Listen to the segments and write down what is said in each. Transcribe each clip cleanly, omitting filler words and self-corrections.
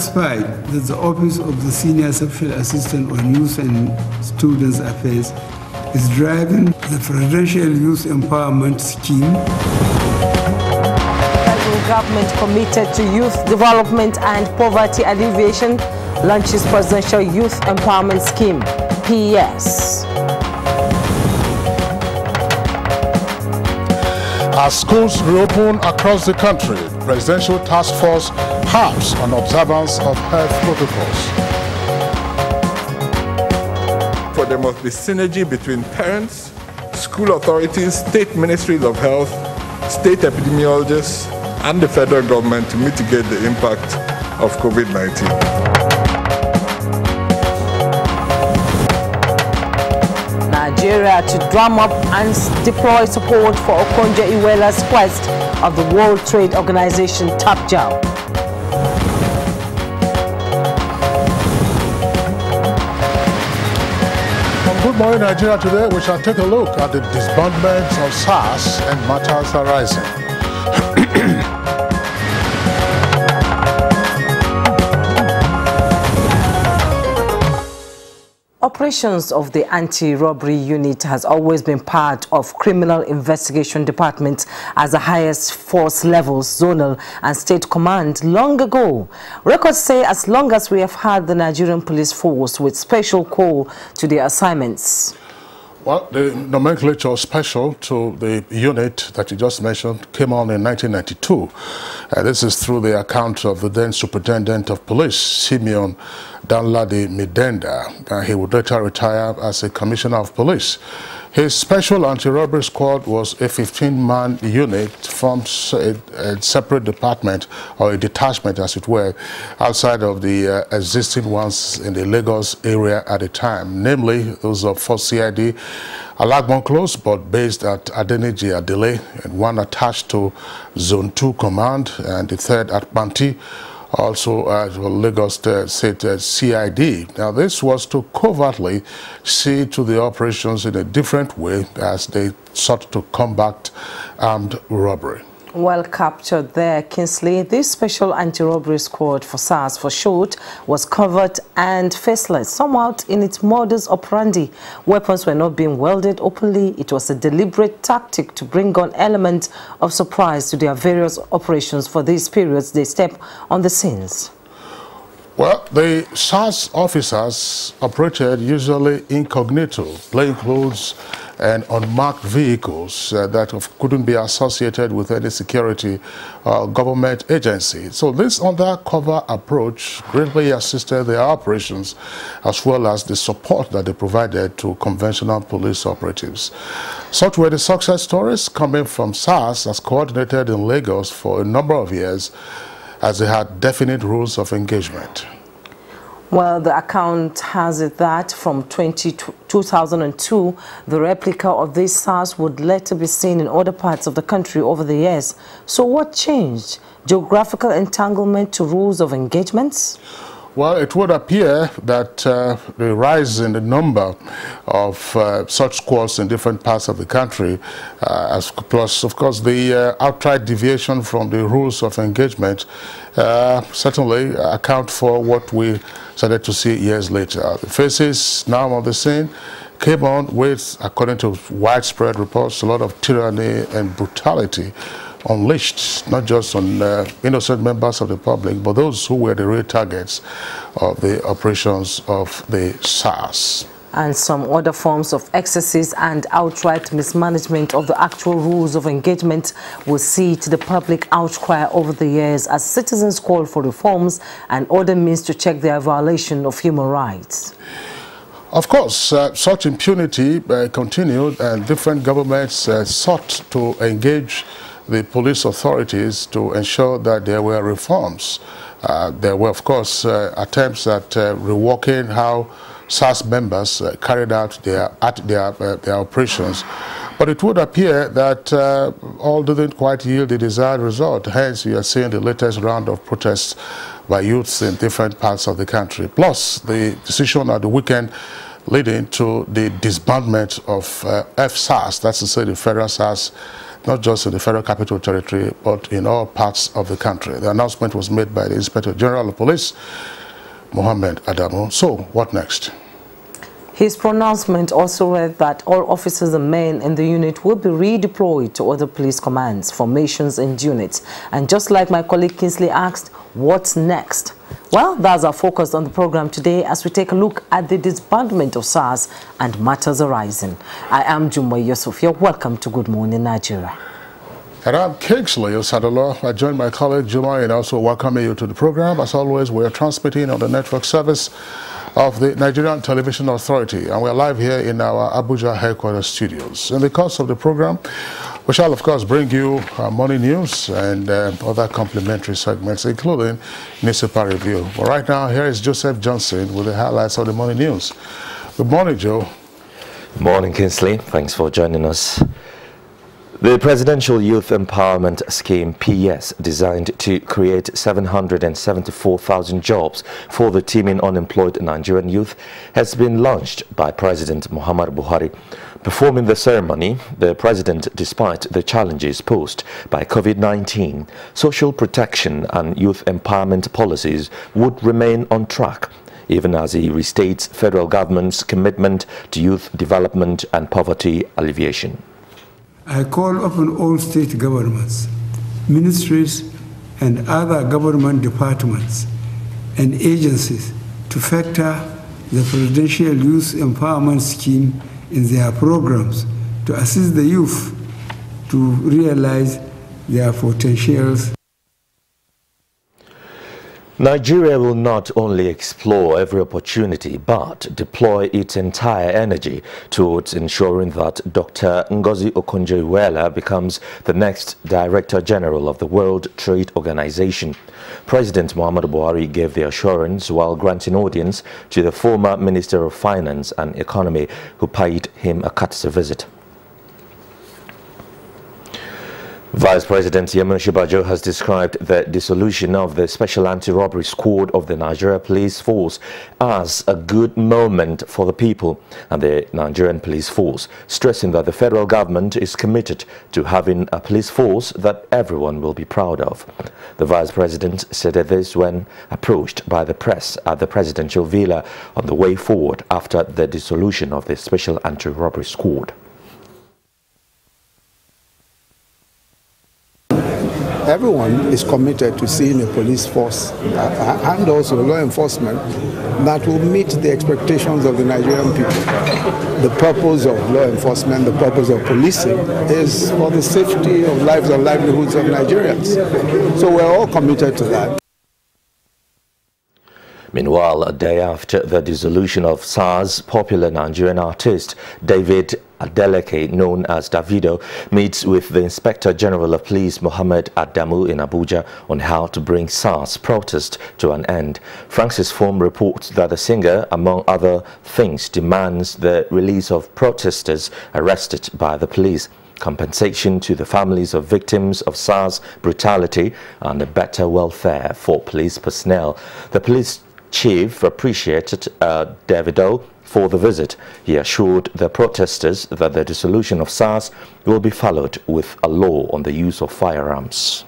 satisfied that the Office of the Senior Special Assistant on Youth and Students Affairs is driving the Presidential Youth Empowerment Scheme. The government committed to youth development and poverty alleviation launches Presidential Youth Empowerment Scheme, PES. As schools reopen across the country, Presidential Task Force harps on observance of health protocols. For there must be synergy between parents, school authorities, state ministries of health, state epidemiologists, and the federal government to mitigate the impact of COVID-19. Nigeria to drum up and deploy support for Okonjo-Iweala's quest of the World Trade Organization top job. On Good Morning Nigeria today, we shall take a look at the disbandment of SARS and matters arising. Operations of the anti-robbery unit has always been part of criminal investigation departments as the highest force levels, zonal and state command long ago. Records say as long as we have had the Nigerian police force with special call to their assignments. Well, the nomenclature special to the unit that you just mentioned came on in 1992. This is through the account of the then Superintendent of Police, Simeon Danladi Midenda. He would later retire as a Commissioner of Police. His special anti-robbery squad was a 15-man unit from a separate department, or a detachment as it were, outside of the existing ones in the Lagos area at the time, namely those of 4th CID, Alagbon Close, but based at Adeniji Adele, and one attached to Zone 2 Command, and the third at Banti, also Lagos State CID. Now, this was to covertly see to the operations in a different way as they sought to combat armed robbery. Well captured there, Kingsley. This special anti-robbery squad, for SARS for short, was covered and faceless, somewhat in its modus operandi. Weapons were not being wielded openly. It was a deliberate tactic to bring on elements of surprise to their various operations for these periods they step on the scenes. Well, the SARS officers operated usually incognito, plainclothes and unmarked vehicles that couldn't be associated with any security government agency. So this undercover approach greatly assisted their operations, as well as the support that they provided to conventional police operatives. Such were the success stories coming from SARS, as coordinated in Lagos for a number of years, as they had definite rules of engagement. Well, the account has it that from 2002, the replica of this SARS would later be seen in other parts of the country over the years. So what changed? Geographical entanglement to rules of engagements? Well, it would appear that the rise in the number of such squads in different parts of the country, plus, of course, the outright deviation from the rules of engagement, certainly account for what we started to see years later. The faces now on the scene came on with, according to widespread reports, a lot of tyranny and brutality unleashed, not just on innocent members of the public, but those who were the real targets of the operations of the SARS. And some other forms of excesses and outright mismanagement of the actual rules of engagement will see to the public outcry over the years as citizens call for reforms and other means to check their violation of human rights. Of course, such impunity continued, and different governments sought to engage the police authorities to ensure that there were reforms. There were, of course, attempts at reworking how SARS members carried out their operations. But it would appear that all didn't quite yield the desired result. Hence, we are seeing the latest round of protests by youths in different parts of the country. Plus, the decision at the weekend leading to the disbandment of FSARS, that's to say the Federal SARS not just in the Federal Capital Territory, but in all parts of the country. The announcement was made by the Inspector General of Police, Mohammed Adamu. So, what next? His pronouncement also read that all officers and men in the unit will be redeployed to other police commands, formations and units. And just like my colleague Kingsley asked, what's next? Well, that's our focus on the program today as we take a look at the disbandment of SARS and matters arising. I am Jumwa Yusuf. You're welcome to Good Morning Nigeria. And I'm Kingsley Osadolo. I join my colleague Juma in also welcoming you to the program. As always, we are transmitting on the network service of the Nigerian Television Authority, and we're live here in our Abuja headquarters studios. In the course of the program, we shall of course bring you morning news and other complementary segments, including municipal review. But right now, here is Joseph Johnson with the highlights of the morning news. Good morning, Joe. Good morning, Kingsley. Thanks for joining us. The Presidential Youth Empowerment Scheme, PS, designed to create 774,000 jobs for the teeming unemployed Nigerian youth, has been launched by President Muhammadu Buhari. Performing the ceremony, the President, despite the challenges posed by COVID-19, social protection and youth empowerment policies would remain on track, even as he restates federal government's commitment to youth development and poverty alleviation. I call upon all state governments, ministries, and other government departments and agencies to factor the Presidential Youth Empowerment Scheme in their programs to assist the youth to realize their potentials. Nigeria will not only explore every opportunity but deploy its entire energy towards ensuring that Dr. Ngozi Okonjo-Iweala becomes the next Director General of the World Trade Organization. President Muhammadu Buhari gave the assurance while granting audience to the former Minister of Finance and Economy who paid him a courtesy visit. Vice President Yemen Shibajo has described the dissolution of the Special Anti-Robbery Squad of the Nigeria Police Force as a good moment for the people and the Nigerian Police Force, stressing that the federal government is committed to having a police force that everyone will be proud of. The Vice President said this when approached by the press at the presidential villa on the way forward after the dissolution of the Special Anti-Robbery Squad. Everyone is committed to seeing a police force and also law enforcement that will meet the expectations of the Nigerian people. The purpose of law enforcement, the purpose of policing is for the safety of lives and livelihoods of Nigerians. So we're all committed to that. Meanwhile, a day after the dissolution of SARS, popular Nigerian artist David Adeleke, known as Davido, meets with the Inspector General of Police Mohammed Adamu in Abuja on how to bring SARS protest to an end. Francis Form reports that the singer, among other things, demands the release of protesters arrested by the police, compensation to the families of victims of SARS brutality, and a better welfare for police personnel. The police chief appreciated Davido for the visit. He assured the protesters that the dissolution of SARS will be followed with a law on the use of firearms.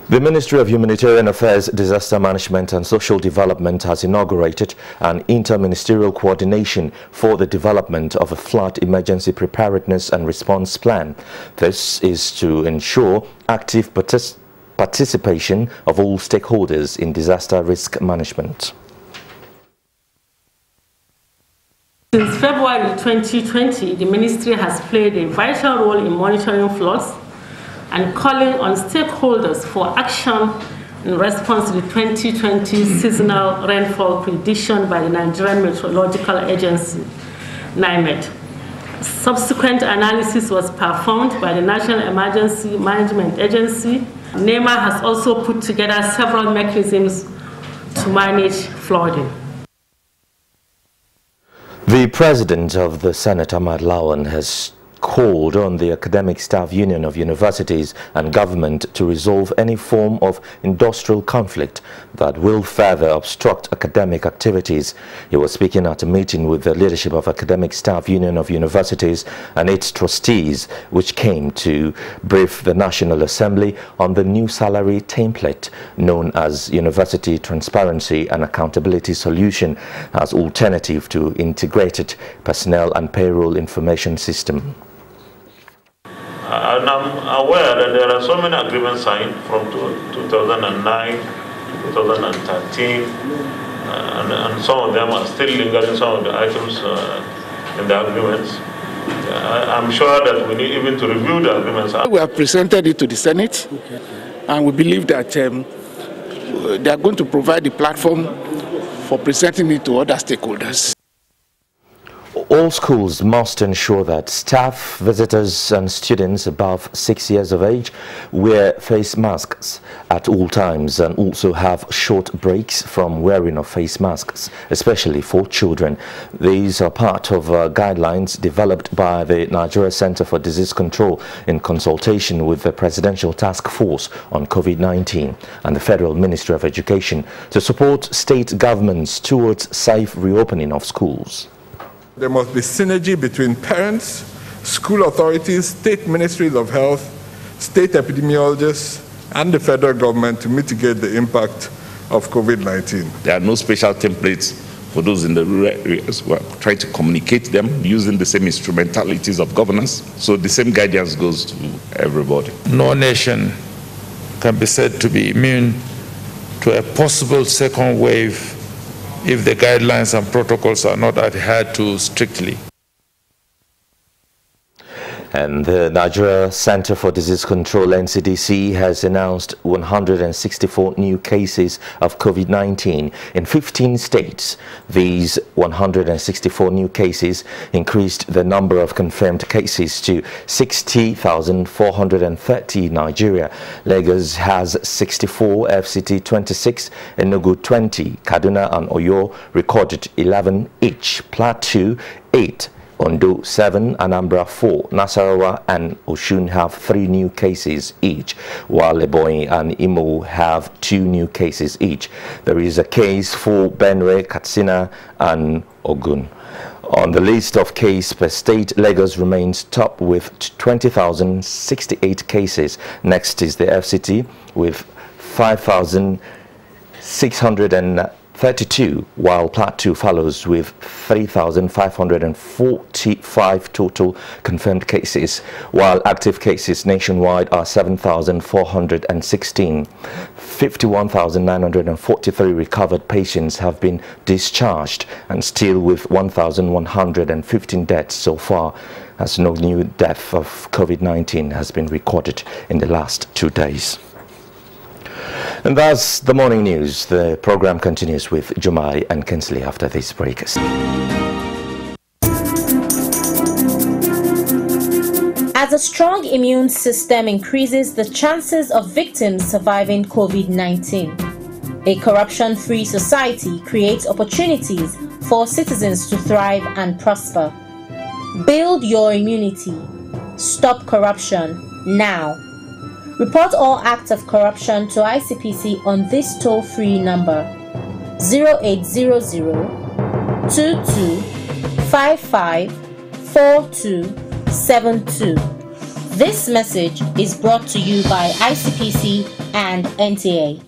The Ministry of Humanitarian Affairs, Disaster Management and Social Development has inaugurated an interministerial coordination for the development of a flood emergency preparedness and response plan. This is to ensure active participation of all stakeholders in disaster risk management. Since February 2020, the ministry has played a vital role in monitoring floods and calling on stakeholders for action in response to the 2020 seasonal rainfall prediction by the Nigerian Meteorological Agency, NIMET. Subsequent analysis was performed by the National Emergency Management Agency. NEMA has also put together several mechanisms to manage flooding. The President of the Senate, Ahmad Lawan, has called on the Academic Staff Union of Universities and government to resolve any form of industrial conflict that will further obstruct academic activities. He was speaking at a meeting with the leadership of Academic Staff Union of Universities and its trustees, which came to brief the National Assembly on the new salary template known as University Transparency and Accountability Solution as alternative to integrated personnel and payroll information system. And I'm aware that there are so many agreements signed from 2009 to 2013, and some of them are still lingering, some of the items in the agreements. I'm sure that we need even to review the agreements. We have presented it to the Senate, and we believe that they are going to provide the platform for presenting it to other stakeholders. All schools must ensure that staff, visitors and students above 6 years of age wear face masks at all times and also have short breaks from wearing of face masks, especially for children. These are part of guidelines developed by the Nigeria Center for Disease Control in consultation with the Presidential Task Force on COVID-19 and the Federal Ministry of Education to support state governments towards safe reopening of schools. There must be synergy between parents, school authorities, state ministries of health, state epidemiologists, and the federal government to mitigate the impact of COVID-19. There are no special templates for those in the rural areas. We are trying to communicate them using the same instrumentalities of governance, so the same guidance goes to everybody. No nation can be said to be immune to a possible second wave if the guidelines and protocols are not adhered to strictly. And the Nigeria Center for Disease Control, NCDC, has announced 164 new cases of COVID-19 in 15 states. These 164 new cases increased the number of confirmed cases to 60,430 in Nigeria. Lagos has 64, FCT 26, Enugu 20, Kaduna and Oyo recorded 11 each, Plateau 8, Ondo 7, Anambra 4, Nasarawa and Osun have 3 new cases each, while Ebonyi and Imo have 2 new cases each. There is a case for Benue, Katsina and Ogun. On the list of cases per state, Lagos remains top with 20,068 cases. Next is the FCT with 5,632, while Plateau follows with 3,545 total confirmed cases, while active cases nationwide are 7,416. 51,943 recovered patients have been discharged, and still with 1,115 deaths so far, as no new death of COVID-19 has been recorded in the last 2 days. And that's the morning news. The program continues with Jumai and Kinsley after this break. As a strong immune system increases the chances of victims surviving COVID-19, a corruption-free society creates opportunities for citizens to thrive and prosper. Build your immunity. Stop corruption now. Report all acts of corruption to ICPC on this toll-free number 0800 2255 4272. This message is brought to you by ICPC and NTA.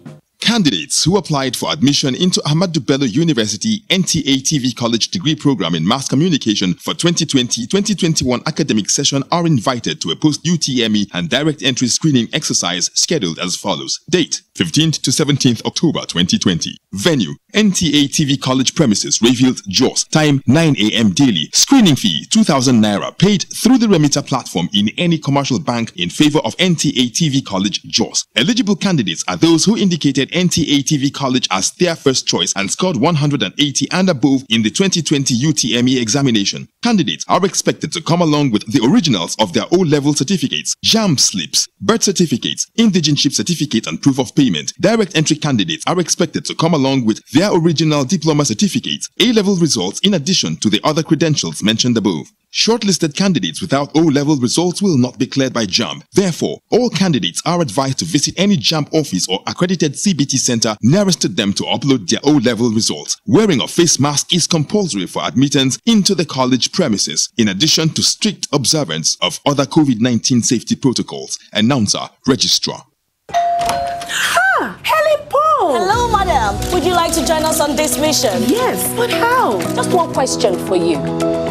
Candidates who applied for admission into Ahmadu Bello University NTA TV College degree program in mass communication for 2020-2021 academic session are invited to a post-UTME and direct entry screening exercise scheduled as follows. Date: 15th to 17th October 2020. Venue: NTA TV College premises, Rayfield, Jos. Time: 9 a.m. daily. Screening fee: 2,000 naira, paid through the remitter platform in any commercial bank in favor of NTA TV College, Jos. Eligible candidates are those who indicated NTA TV College as their first choice and scored 180 and above in the 2020 UTME examination. Candidates are expected to come along with the originals of their O-level certificates, JAMB slips, birth certificates, indigenship certificate and proof of payment. Direct entry candidates are expected to come along with their original diploma certificates, A-level results in addition to the other credentials mentioned above. Shortlisted candidates without O-level results will not be cleared by JAMB. Therefore, all candidates are advised to visit any JAMB office or accredited CBT center nearest to them to upload their O-level results. Wearing a face mask is compulsory for admittance into the college premises, in addition to strict observance of other COVID-19 safety protocols. Announcer, Registrar. Helen Paul! Hello, madam. Would you like to join us on this mission? Yes, but how? Just one question for you.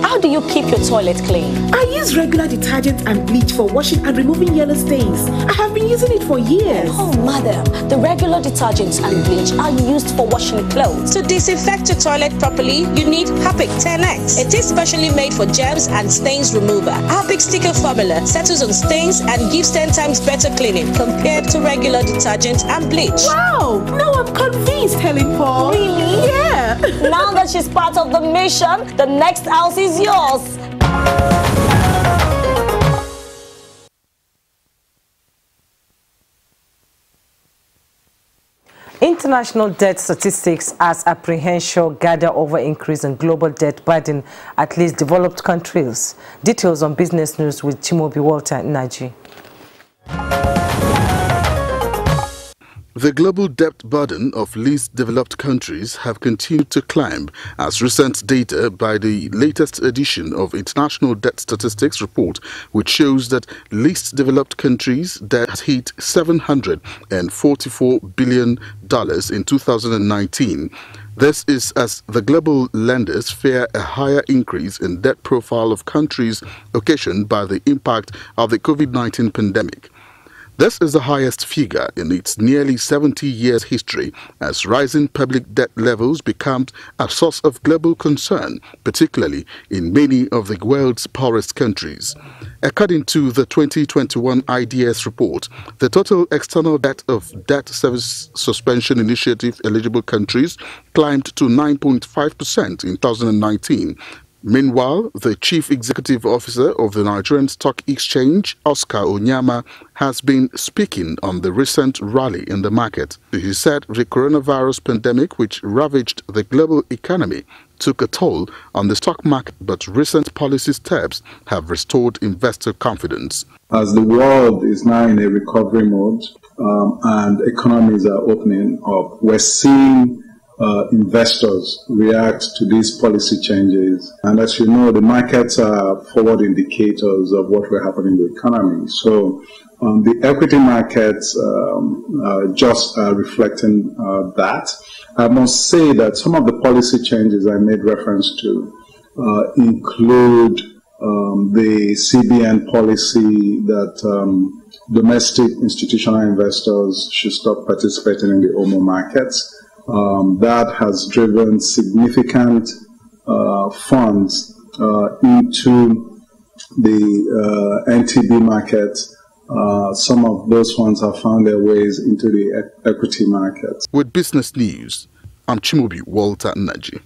How do you keep your toilet clean? I use regular detergent and bleach for washing and removing yellow stains. I have been using it for years. Oh, madam, the regular detergents and bleach are used for washing clothes. To disinfect your toilet properly, you need Harpic 10X. It is specially made for germs and stains remover. Harpic sticker formula settles on stains and gives 10 times better cleaning compared to regular detergent and bleach. Wow! Now I'm convinced, Helen Paul. Really? Yeah. Now that she's part of the mission, the next house is yours. International debt statistics as apprehension gather over increase in global debt burden at least developed countries. Details on Business News with Chimobi Walter in Nigeria. The global debt burden of least developed countries have continued to climb as recent data by the latest edition of International Debt Statistics report, which shows that least developed countries' debt hit $744 billion in 2019. This is as the global lenders fear a higher increase in debt profile of countries occasioned by the impact of the COVID-19 pandemic. This is the highest figure in its nearly 70 years history, as rising public debt levels become a source of global concern, particularly in many of the world's poorest countries. According to the 2021 IDS report, the total external debt of Debt Service Suspension Initiative eligible countries climbed to 9.5% in 2019. Meanwhile, the Chief Executive Officer of the Nigerian Stock Exchange, Oscar Onyama, has been speaking on the recent rally in the market. He said the coronavirus pandemic, which ravaged the global economy, took a toll on the stock market, but recent policy steps have restored investor confidence. As the world is now in a recovery mode and economies are opening up, we're seeing investors react to these policy changes. And as you know, the markets are forward indicators of what will happen in the economy. So the equity markets just are reflecting that. I must say that some of the policy changes I made reference to include the CBN policy that domestic institutional investors should stop participating in the OMO markets. That has driven significant funds into the NTB market. Some of those funds have found their ways into the equity markets. With Business News, I'm Chimobi Walter Naji.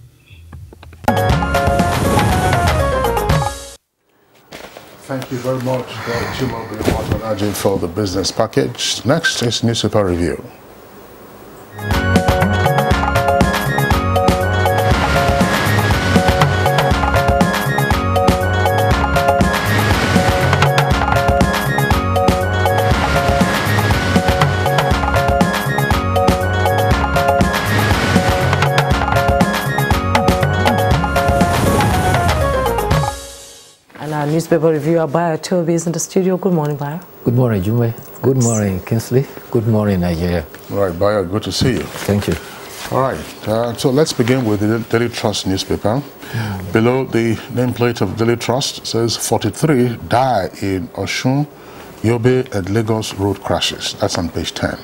Thank you very much, Chimobi Walter Naji, for the business package. Next is newspaper review. Newspaper reviewer Bayo Toby is in the studio. Good morning, Bayo. Good morning, Jumwe. Good morning, Kingsley. Good morning, Nigeria. All right, Bayo, good to see you. Thank you. All right, so let's begin with the Daily Trust newspaper. Below the nameplate of Daily Trust says 43 die in Osun, Yobe and Lagos road crashes. That's on page 10.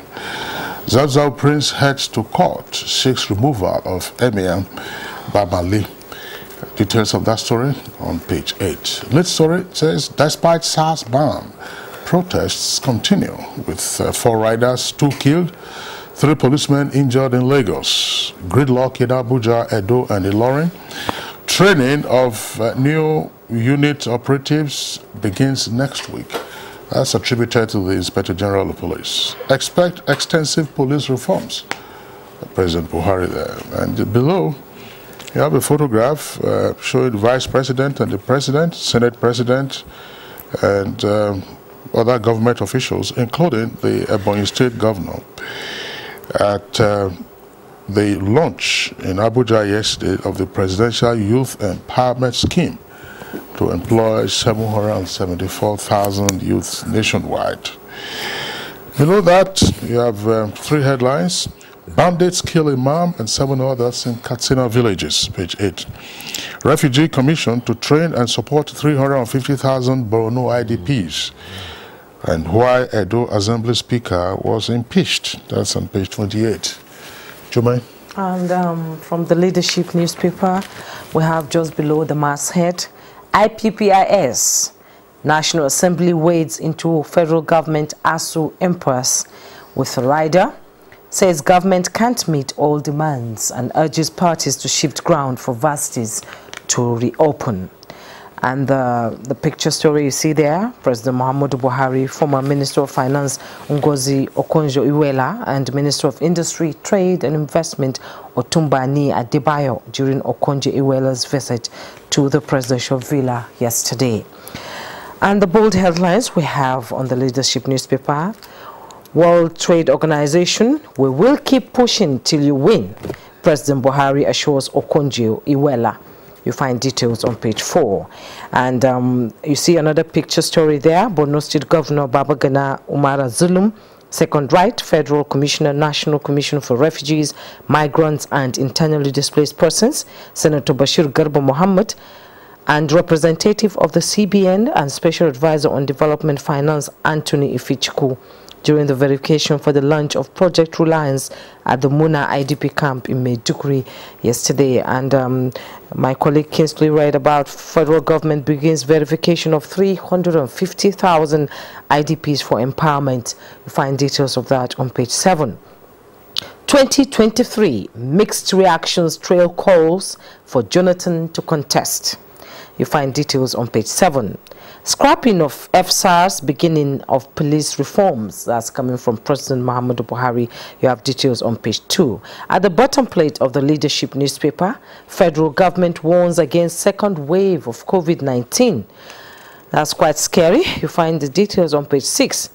Zazzau Prince heads to court, seeks removal of Emir Babali. Details of that story on page 8. Lead story says, despite SARS ban, protests continue with 4 riders, 2 killed, 3 policemen injured in Lagos. Gridlock in Abuja, Edo and Ilorin. Training of new unit operatives begins next week. That's attributed to the Inspector General of Police. Expect extensive police reforms. President Buhari there. And below, You have a photograph showing the Vice President and the President, Senate President, and other government officials, including the Ebonyi State Governor, at the launch in Abuja yesterday of the Presidential Youth Empowerment Scheme to employ 774,000 youths nationwide. Below that, you have 3 headlines. Bandits kill Imam and 7 others in Katsina villages, page 8. Refugee Commission to train and support 350,000 Borno IDPs. And why Edo Assembly Speaker was impeached. That's on page 28. Jumain? And from the Leadership newspaper, we have just below the masthead, IPPIS, National Assembly wades into federal government ASU impasse with rider. Says government can't meet all demands and urges parties to shift ground for varsities to reopen. And the picture story you see there, President Muhammadu Buhari, former Minister of Finance Ngozi Okonjo-Iweala, and Minister of Industry, Trade and Investment Otumbani Adebayo during Okonjo-Iweala's visit to the presidential villa yesterday. And the bold headlines we have on the Leadership newspaper: World Trade Organization, we will keep pushing till you win. President Buhari assures Okonjo-Iweala. You find details on page 4. And you see another picture story there. Borno State Governor Babagana Umara Zulum, second right, Federal Commissioner, National Commission for Refugees, Migrants and Internally Displaced Persons, Senator Bashir Garba Mohammed, and representative of the CBN and Special Advisor on Development Finance, Anthony Ifichku, during the verification for the launch of Project Reliance at the Muna IDP camp in Maiduguri yesterday. And my colleague Kingsley read about federal government begins verification of 350,000 IDPs for empowerment. You find details of that on page 7. 2023, mixed reactions trail calls for Jonathan to contest. You find details on page 7. Scrapping of FSAR's beginning of police reforms. That's coming from President Muhammadu Buhari. You have details on page 2. At the bottom plate of the Leadership newspaper, federal government warns against second wave of COVID-19. That's quite scary. You find the details on page 6.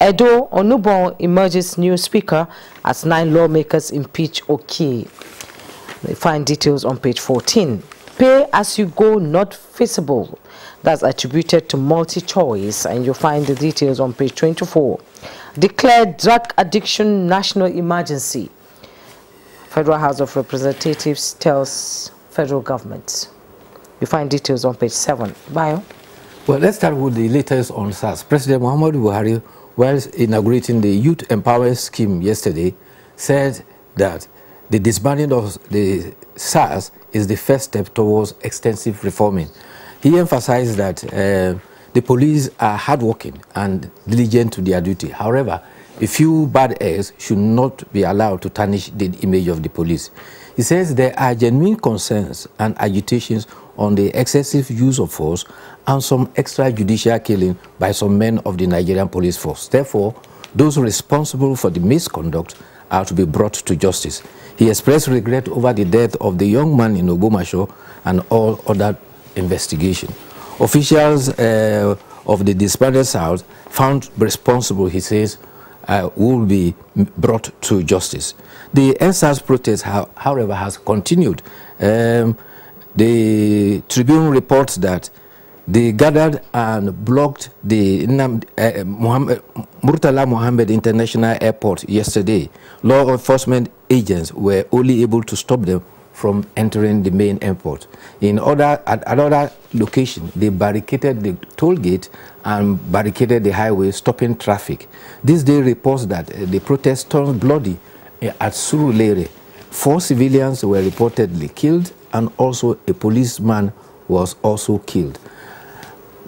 Edo Onubon emerges new speaker as 9 lawmakers impeach Okie. You find details on page 14. Pay as you go not feasible. That's attributed to multi-choice, and you'll find the details on page 24. Declared drug addiction national emergency. Federal House of Representatives tells federal government. You find details on page 7. Bio? Well, let's start with the latest on SARS. President Muhammadu Buhari, while inaugurating the Youth Empowerment Scheme yesterday, said that the disbanding of the SARS is the first step towards extensive reforming. He emphasized that the police are hardworking and diligent to their duty. However, a few bad eggs should not be allowed to tarnish the image of the police. He says there are genuine concerns and agitations on the excessive use of force and some extrajudicial killing by some men of the Nigerian police force. Therefore, those responsible for the misconduct are to be brought to justice. He expressed regret over the death of the young man in Ogbomoso and all other investigation. Officials of the disbanded South found responsible, he says, will be brought to justice. The NSAS protest, however, has continued. The Tribune reports that they gathered and blocked the Murtala Mohammed International Airport yesterday. Law enforcement agents were only able to stop them from entering the main airport. At another location, they barricaded the toll gate and barricaded the highway, stopping traffic. This day reports that the protest turned bloody at Surulere. 4 civilians were reportedly killed, and also a policeman was also killed.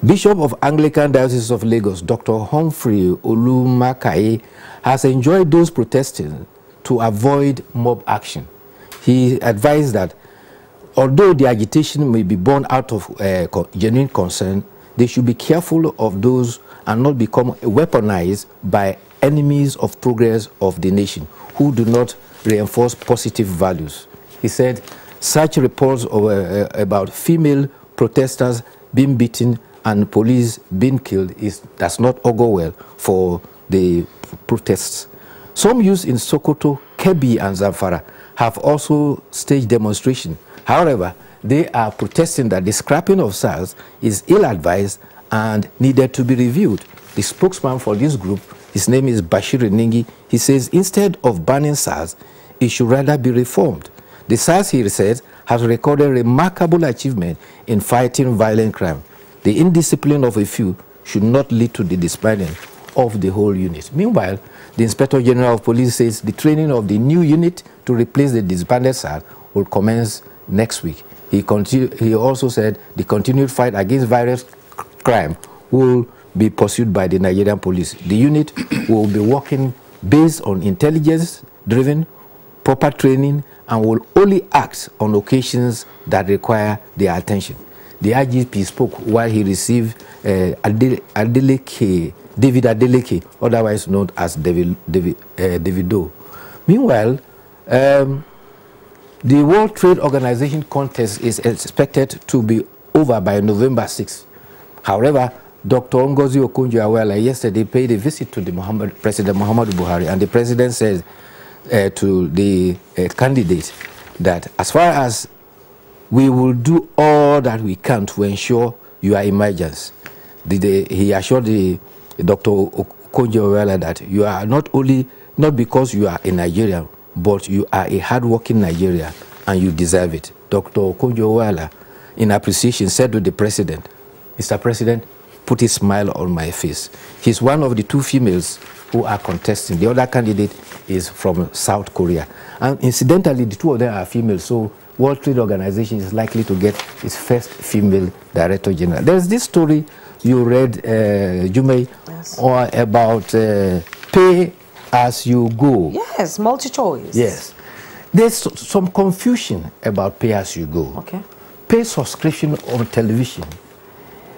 Bishop of Anglican Diocese of Lagos, Dr. Humphrey Olumakai, has enjoined those protesting to avoid mob action. He advised that although the agitation may be born out of genuine concern, they should be careful of those and not become weaponized by enemies of progress of the nation who do not reinforce positive values. He said Such reports about female protesters being beaten and police being killed does not augur well for the protests. Some youths in Sokoto, Kebbi and Zamfara have also staged demonstration. However, they are protesting that the scrapping of SARS is ill-advised and needed to be reviewed. The spokesman for this group, his name is Bashir Ningi, he says instead of banning SARS, it should rather be reformed. The SARS, he says, has recorded remarkable achievement in fighting violent crime. The indiscipline of a few should not lead to the disbanding of the whole unit. Meanwhile, the Inspector General of Police says the training of the new unit to replace the disbanded SARS will commence next week. He also said the continued fight against violent crime will be pursued by the Nigerian police. The unit will be working based on intelligence-driven, proper training, and will only act on occasions that require their attention. The IGP spoke while he received David Adeleke, otherwise known as Davido. Meanwhile, the World Trade Organization contest is expected to be over by November 6th. However, Dr. Ngozi Okonjo-Iweala yesterday paid a visit to the President Muhammadu Buhari, and the president said to the candidate that as far as we will do all that we can to ensure your emergence. He assured Dr. Okonjo-Iweala that you are not because you are a Nigerian, but you are a hard-working Nigerian and you deserve it. Dr. Okonjo-Iweala, in appreciation, said to the president, Mr. President, put a smile on my face. He's one of the two females who are contesting. The other candidate is from South Korea. And incidentally, the two of them are females, so World Trade Organization is likely to get its first female director general. There's this story you read, Jume, yes, about pay as you go. Yes, multi-choice. Yes. There's some confusion about pay as you go. Okay. Pay subscription on television,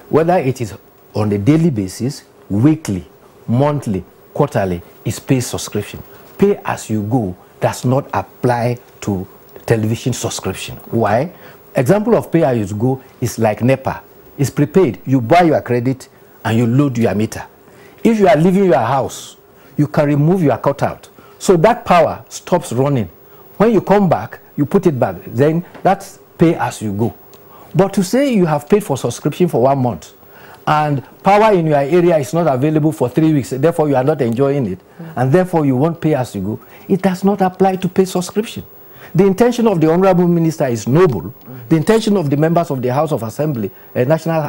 whether it is on a daily basis, weekly, monthly, quarterly, is pay subscription. Pay as you go does not apply to television subscription. Why? Example of pay as you go is like NEPA. It's prepaid. You buy your credit and you load your meter. If you are leaving your house, you can remove your cutout. So that power stops running. When you come back, you put it back. Then that's pay as you go. But to say you have paid for subscription for 1 month and power in your area is not available for 3 weeks, therefore you are not enjoying it, and therefore you won't pay as you go, it does not apply to pay subscription. The intention of the Honorable Minister is noble. The intention of the members of the House of Assembly, National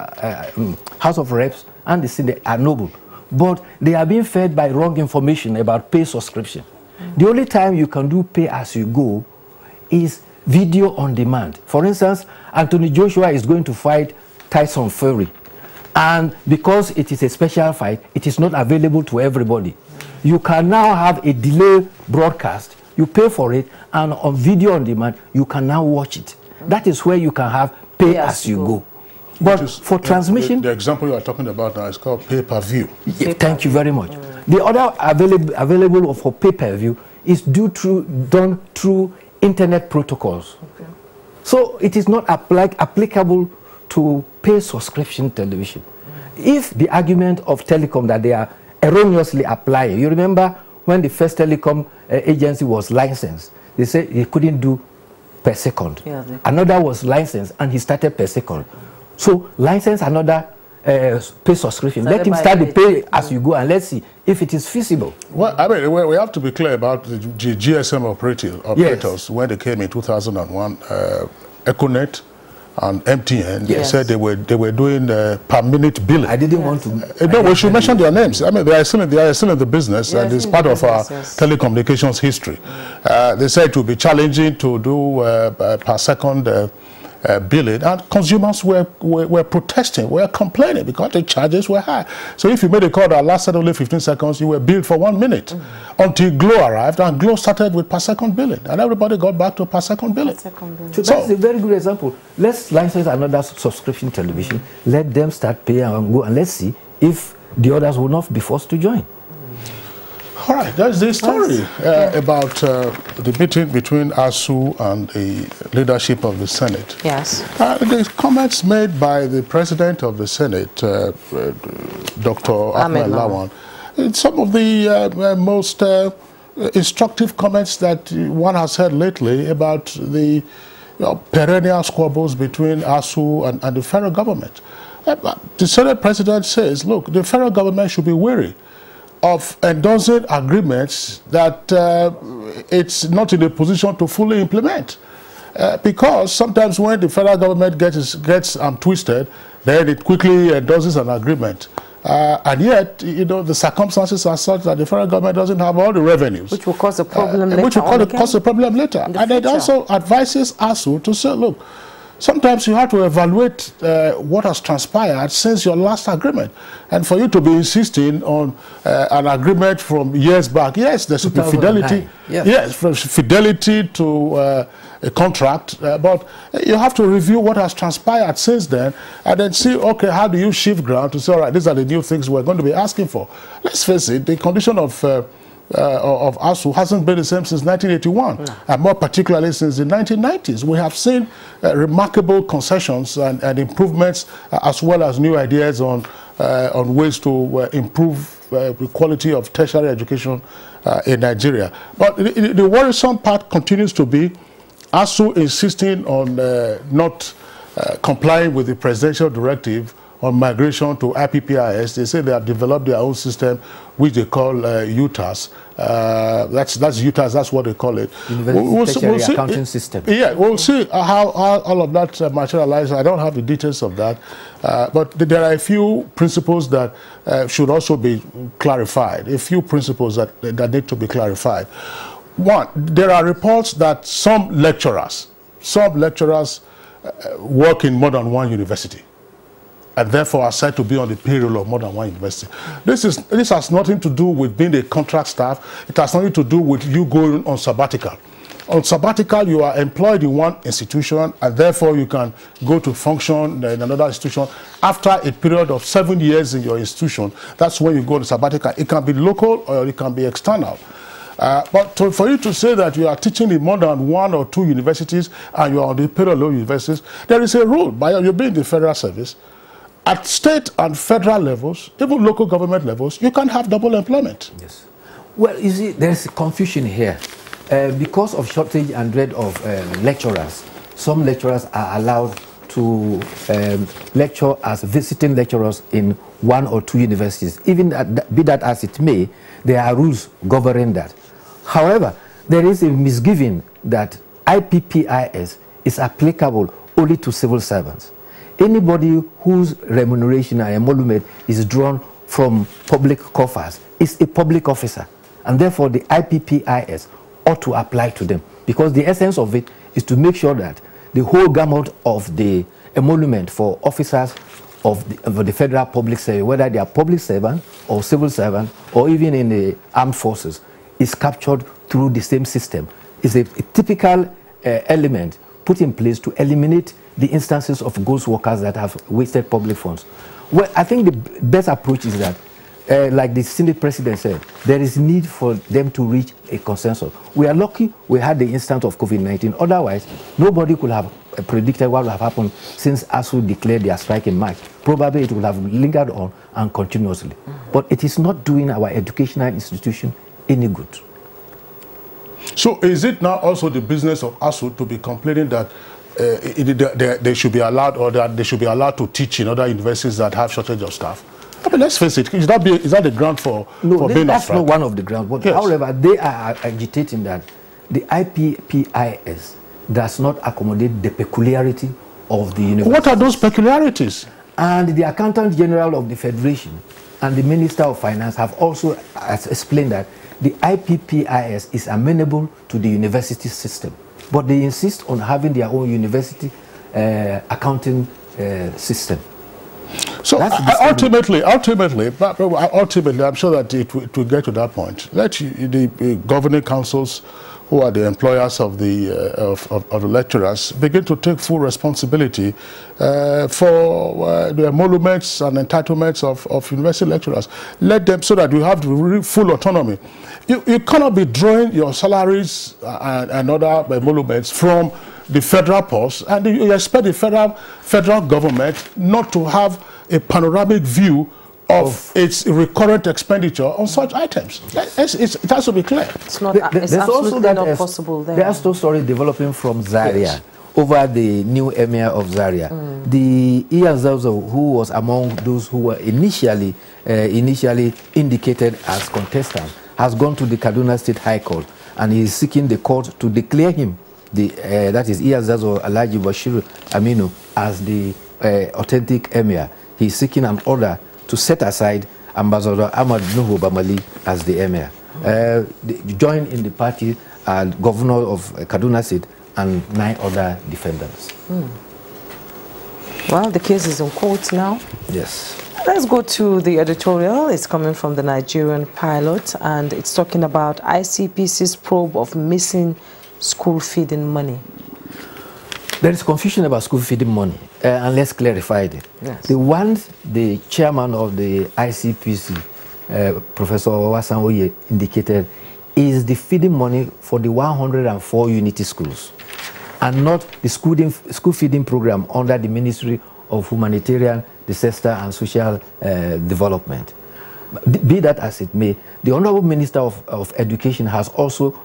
House of Reps, and the Senate are noble. But they are being fed by wrong information about pay subscription. The only time you can do pay as you go is video on demand. For instance, Anthony Joshua is going to fight Tyson Fury. And because it is a special fight, it is not available to everybody. You can now have a delay broadcast. You pay for it, and on video on demand, you can now watch it. That is where you can have pay as you go. But for transmission... The example you are talking about now is called pay-per-view. Yeah, thank you very much. The other available for pay-per-view is done through internet protocols. Okay. So it is not applicable to pay subscription television. If the argument of telecom that they are erroneously applying, you remember when the first telecom agency was licensed, they said he couldn't do per second. Yeah, another was licensed and he started per second. So license another pay subscription. Let him start the pay as you go and let's see if it is feasible. Well, I mean, we have to be clear about the GSM operators. Yes. When they came in 2001, Econet and MTN, they said they were doing per minute billing. I didn't want to. No, we should mention their names. I mean, they are still in the business, and it's part of our telecommunications history. They said it would be challenging to do per second billing, and consumers were protesting, were complaining because the charges were high. So if you made a call that lasted only 15 seconds, you were billed for 1 minute until Glow arrived, and Glow started with per second billing, and everybody got back to per second billing. So that's a very good example. Let's license another subscription television, let them start paying and go, and let's see if the others will not be forced to join. All right, that's the story about the meeting between ASU and the leadership of the Senate. Yes. The comments made by the president of the Senate, Dr. Ahmed Lawan, some of the most instructive comments that one has heard lately about the perennial squabbles between ASU and the federal government. The Senate president says, look, the federal government should be wary of endorsing agreements that it's not in a position to fully implement. Because sometimes when the federal government gets twisted, then it quickly endorses an agreement. And yet, the circumstances are such that the federal government doesn't have all the revenues. Which will cause a problem later. Which will cause a problem later. And it also advises ASU to say, look, sometimes you have to evaluate what has transpired since your last agreement. And for you to be insisting on an agreement from years back, yes, there should be fidelity. Yes, fidelity to a contract, but you have to review what has transpired since then and then see, okay, how do you shift ground to say, all right, these are the new things we're going to be asking for. Let's face it, the condition of ASU hasn't been the same since 1981, and more particularly since the 1990s. We have seen remarkable concessions and improvements, as well as new ideas on ways to improve the quality of tertiary education in Nigeria. But the worrisome part continues to be ASU insisting on not complying with the presidential directive on migration to IPPIS. They say they have developed their own system, which they call UTAS. That's UTAS, that's what they call it. We'll see, accounting system. Yeah, we'll see how all of that materializes. I don't have the details of that. But there are a few principles that should also be clarified, a few principles that need to be clarified. One, there are reports that some lecturers work in more than one university, and therefore are said to be on the payroll of more than one university. This has nothing to do with being a contract staff. It has nothing to do with you going on sabbatical. On sabbatical, you are employed in one institution, and therefore you can go to function in another institution. After a period of 7 years in your institution, that's when you go to sabbatical. It can be local or it can be external. But for you to say that you are teaching in more than 1 or 2 universities and you are on the payroll of universities, there is a rule. By you being in the federal service, at state and federal levels, even local government levels, you can have double employment. Yes. Well, you see, there's confusion here. Because of shortage and dread of lecturers, some lecturers are allowed to lecture as visiting lecturers in 1 or 2 universities. Even be that as it may, there are rules governing that. However, there is a misgiving that IPPIS is applicable only to civil servants. Anybody whose remuneration and emolument is drawn from public coffers is a public officer, and therefore the IPPIS ought to apply to them, because the essence of it is to make sure that the whole gamut of the emolument for officers of the federal public service, whether they are public servant or civil servant or even in the armed forces, is captured through the same system. It's a typical element put in place to eliminate the instances of ghost workers that have wasted public funds. Well, I think the best approach is that, like the Senate president said, there is need for them to reach a consensus. We are lucky we had the instance of COVID-19. Otherwise, nobody could have predicted what would have happened since ASU declared their strike in March. Probably it would have lingered on and continuously. But it is not doing our educational institution any good. So is it now also the business of ASU to be complaining that they should be allowed, or that they should be allowed to teach in other universities that have shortage of staff? I mean, let's face it, is that the ground for being on strike? That's not one of the grounds. But yes. However, they are agitating that the IPPIS does not accommodate the peculiarity of the university. What are those peculiarities? And the Accountant General of the Federation and the Minister of Finance have also explained that the IPPIS is amenable to the university system, but they insist on having their own university accounting system. So ultimately, I'm sure that it will get to that point. Let the governing councils who are the employers of the lecturers, begin to take full responsibility for the emoluments and entitlements of university lecturers. Let them, so that you have the full autonomy. You cannot be drawing your salaries and other emoluments from the federal purse, and you expect the federal government not to have a panoramic view of its recurrent expenditure on such items. It has to be clear. It's not. It's absolutely not possible. There are still stories developing from Zaria over the new emir of Zaria. The Iyazazo, who was among those who were initially indicated as contestants, has gone to the Kaduna State High Court, and he is seeking the court to declare him, that is Iyazazo Alhaji Bashir Aminu, as the authentic emir. He is seeking an order to set aside Ambassador Ahmad Nuhu Bamali as the emir. Joined in the party are Governor of Kaduna State and 9 other defendants. Well, the case is in court now. Yes. Let's go to the editorial. It's coming from the Nigerian Pilot, and it's talking about ICPC's probe of missing school feeding money. There is confusion about school feeding money, and let's clarify it. Yes. The chairman of the ICPC, Professor Owasan Oye, indicated is the feeding money for the 104 unity schools, and not the school feeding program under the Ministry of Humanitarian, Disaster and Social Development. Be that as it may, the Honorable Minister of Education has also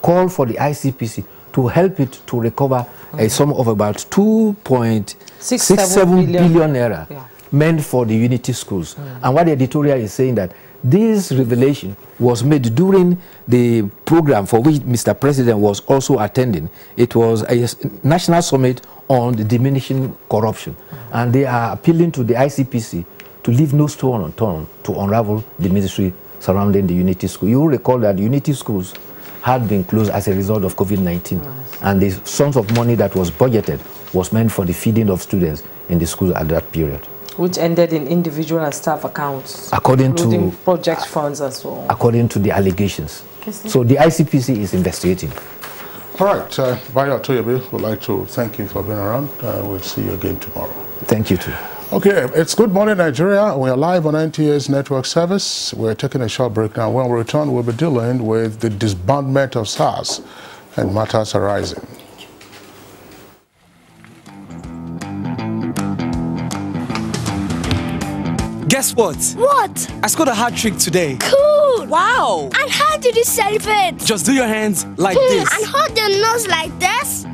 called for the ICPC to help it to recover a sum of about 2.67 billion naira meant for the unity schools. And what the editorial is saying that this revelation was made during the program for which Mr. President was also attending. It was a national summit on the diminishing corruption. And they are appealing to the ICPC to leave no stone unturned to unravel the mystery surrounding the unity school. You will recall that the unity schools had been closed as a result of COVID-19. And the sums of money that was budgeted was meant for the feeding of students in the school at that period. Which ended in individual and staff accounts, according to project funds as well. According to the allegations. So the ICPC is investigating. All right, Bayo Toyobe, would like to thank you for being around. We'll see you again tomorrow. Thank you too. Okay, it's Good Morning Nigeria. We are live on NTA's network service. We're taking a short break now. When we return, we'll be dealing with the disbandment of SARS and matters arising. Guess what? What? I scored a hat trick today. Cool! Wow! And how did you celebrate? Just do your hands like this. And hold your nose like this.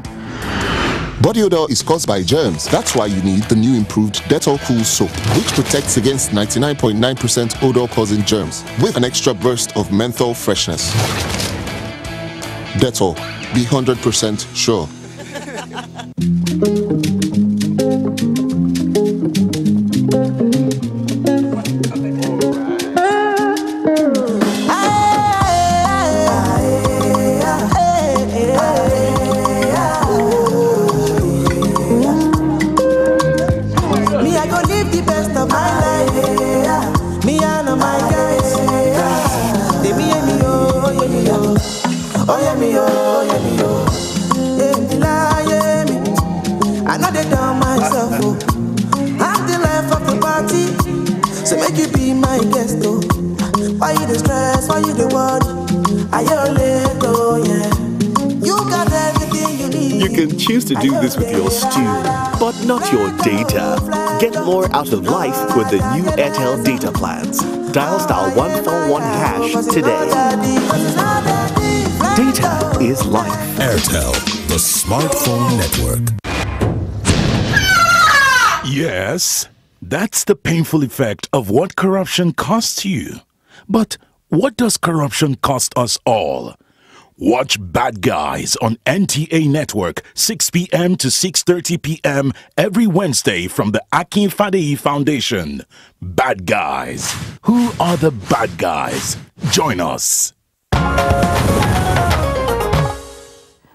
Body odor is caused by germs. That's why you need the new improved Dettol Cool Soap, which protects against 99.9% odor-causing germs with an extra burst of menthol freshness. Dettol, be 100% sure. So make you be my guest, though. Why you the stress? Why you the worry? Are you late, oh yeah? You got everything you need. You can choose to do this with your stew, but not your data. Get more out of life with the new Airtel data plans. Dial *141# today. Data is life. Airtel, the smartphone network. Yes, that's the painful effect of what corruption costs you. But what does corruption cost us all? Watch Bad Guys on NTA Network, 6 p.m. to 6:30 p.m. every Wednesday from the Akin Fadeyi Foundation. Bad Guys. Who are the bad guys? Join us.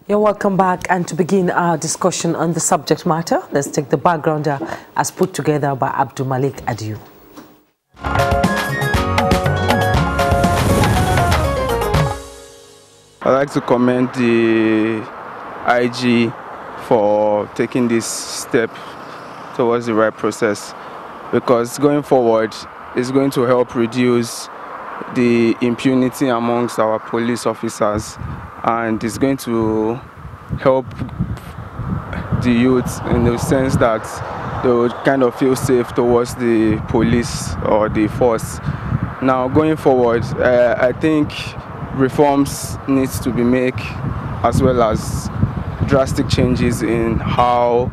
You're welcome back, and to begin our discussion on the subject matter, let's take the backgrounder as put together by Abdul Malik Adiu. I'd like to commend the IG for taking this step towards the right process, because going forward it's going to help reduce the impunity amongst our police officers, and it's going to help the youth in the sense that they would kind of feel safe towards the police or the force. Now going forward, I think reforms needs to be made, as well as drastic changes in how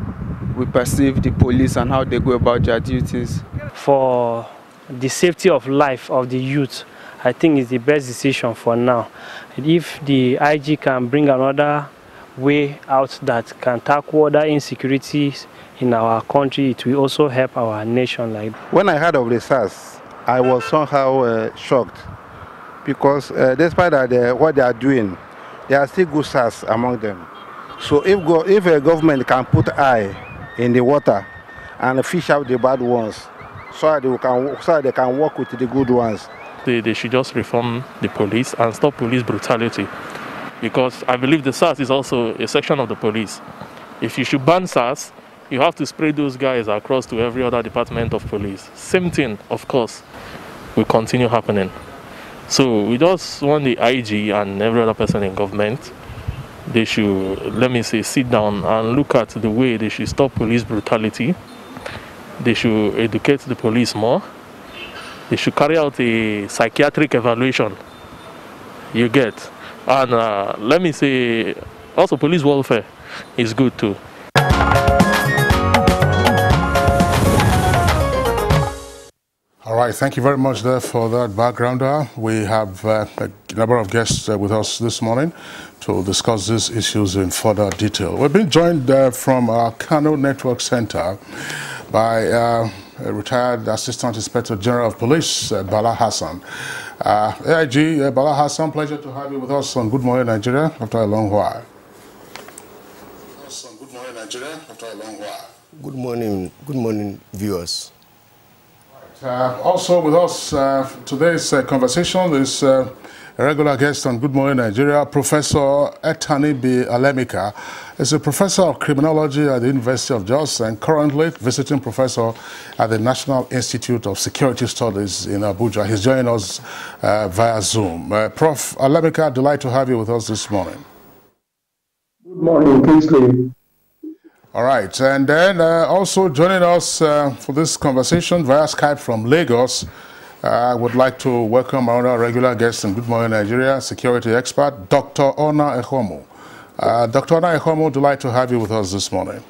we perceive the police and how they go about their duties. For the safety of life of the youth, I think it's the best decision for now. If the IG can bring another way out that can tackle other insecurities in our country, it will also help our nation. When I heard of the SARS, I was somehow shocked, because despite that, what they are doing, there are still good SARS among them. So if a government can put eye in the water and fish out the bad ones, so they can work with the good ones. They should just reform the police and stop police brutality, because I believe the SARS is also a section of the police. If you should ban SARS, you have to spread those guys across to every other department of police. Same thing, of course, will continue happening. So we just want the IG and every other person in government, they should, let me say, sit down and look at the way they should stop police brutality. They should educate the police more. They should carry out a psychiatric evaluation. You get. And let me say, also police welfare is good too. All right, thank you very much there for that backgrounder. We have a number of guests with us this morning to discuss these issues in further detail. We've been joined from our Kano Network Center by a retired Assistant Inspector General of Police, Bala Hassan. AIG, Bala Hassan, pleasure to have you with us on Good Morning Nigeria after a long while. Good morning, viewers. Also with us today's conversation is a regular guest on Good Morning Nigeria, Professor Etanibi Alemika. He's a professor of criminology at the University of Jos and currently visiting professor at the National Institute of Security Studies in Abuja. He's joining us via Zoom. Prof. Alemika, delighted to have you with us this morning. Good morning, Kingsley. All right, and then also joining us for this conversation via Skype from Lagos, I would like to welcome our regular guest in Good Morning Nigeria, security expert, Dr. Ona Ehomu. Dr. Ona Ehomu, delighted to have you with us this morning.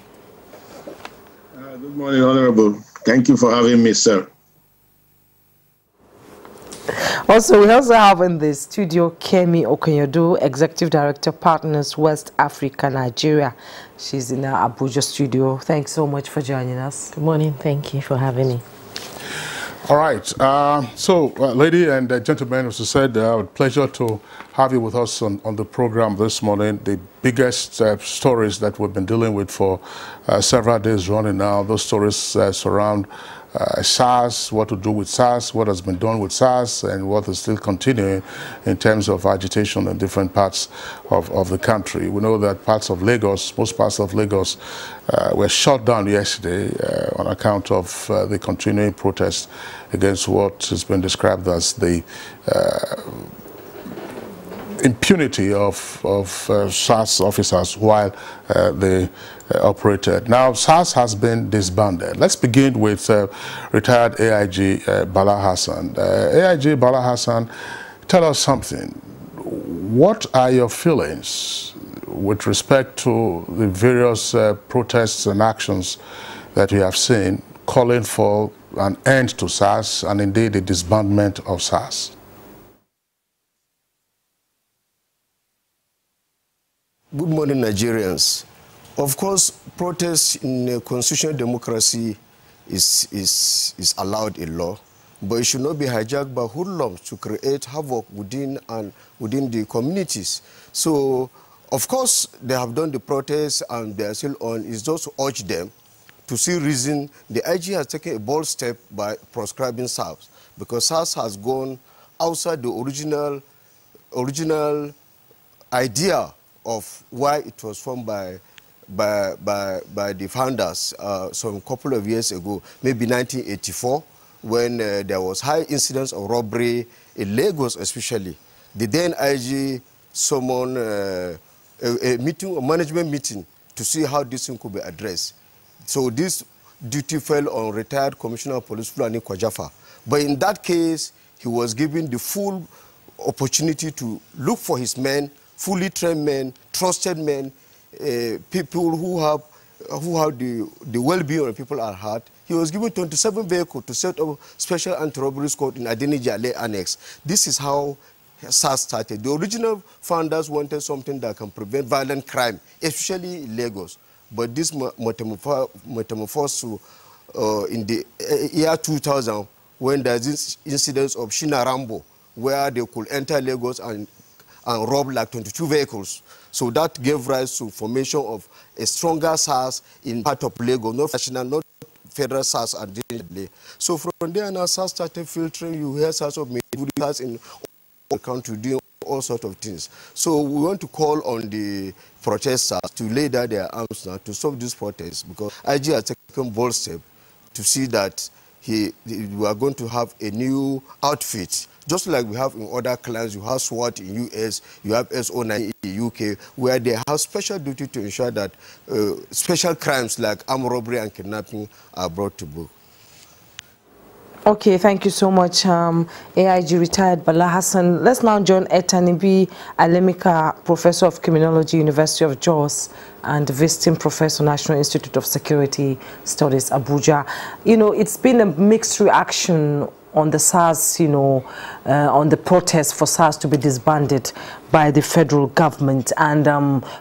Good morning, Honorable. Thank you for having me, sir. Also, we also have in the studio Kemi Okenyodu, Executive Director, Partners West Africa, Nigeria. She's in our Abuja studio. Thanks so much for joining us. Good morning. Thank you for having me. All right. Lady and gentlemen, as I said, pleasure to have you with us on the program this morning. The biggest stories that we've been dealing with for several days running now, those stories surround SARS, what to do with SARS, what has been done with SARS, and what is still continuing in terms of agitation in different parts of the country. We know that most parts of Lagos were shut down yesterday on account of the continuing protests against what has been described as the impunity of SARS officers while they operated. Now, SARS has been disbanded. Let's begin with retired AIG Bala Hassan. AIG Bala Hassan, tell us something. What are your feelings with respect to the various protests and actions that we have seen calling for an end to SARS and indeed the disbandment of SARS? Good morning, Nigerians. Of course, protest in a constitutional democracy is allowed in law, but it should not be hijacked by hoodlums to create havoc within the communities. So, of course, they have done the protest and they are still on. It's just to urge them to see reason. The IG has taken a bold step by proscribing SARS, because SARS has gone outside the original idea of why it was formed by the founders some couple of years ago, maybe 1984, when there was high incidence of robbery in Lagos especially. The then IG summoned a management meeting to see how this thing could be addressed. So this duty fell on retired Commissioner of Police Fulani Kwajafa. But in that case, he was given the full opportunity to look for his men, fully trained men, trusted men, people who have the well-being of people at heart. He was given 27 vehicles to set up special anti-robbery squad in Adeniji Annex. This is how SARS started. The original founders wanted something that can prevent violent crime, especially in Lagos. But this metamorphosed in the year 2000, when there's this incident of Shina Rambo, where they could enter Lagos and rob like 22 vehicles. So that gave rise to formation of a stronger SARS in part of Lagos, not national, not federal SARS. So from there now, SARS started filtering. You hear SARS of SARS in all the country doing all sorts of things. So we want to call on the protesters to lay down their arms now to stop this protest, because IG has taken bold step to see that we are going to have a new outfit. Just like we have in other clans, you have SWAT in US, you have SO9 in UK, where they have special duty to ensure that special crimes like armed robbery and kidnapping are brought to book. Okay, thank you so much, AIG retired Bala Hassan. Let's now join Etanibi Alemika, Professor of Criminology, University of Jos, and visiting Professor, National Institute of Security Studies, Abuja. You know, it's been a mixed reaction on the SARS, on the protest for SARS to be disbanded by the federal government. And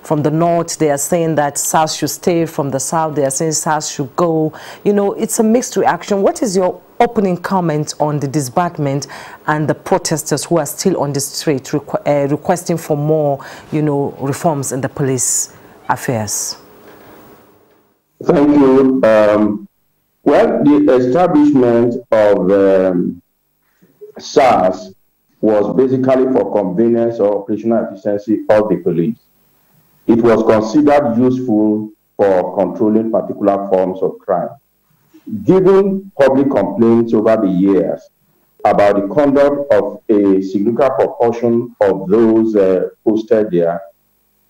from the north, they are saying that SARS should stay. From the south, they are saying SARS should go. You know, it's a mixed reaction. What is your opening comment on the disbandment and the protesters who are still on the street requesting for more, reforms in the police affairs? Thank you. Well, the establishment of SARS was basically for convenience or operational efficiency of the police. It was considered useful for controlling particular forms of crime. Given public complaints over the years about the conduct of a significant proportion of those posted there,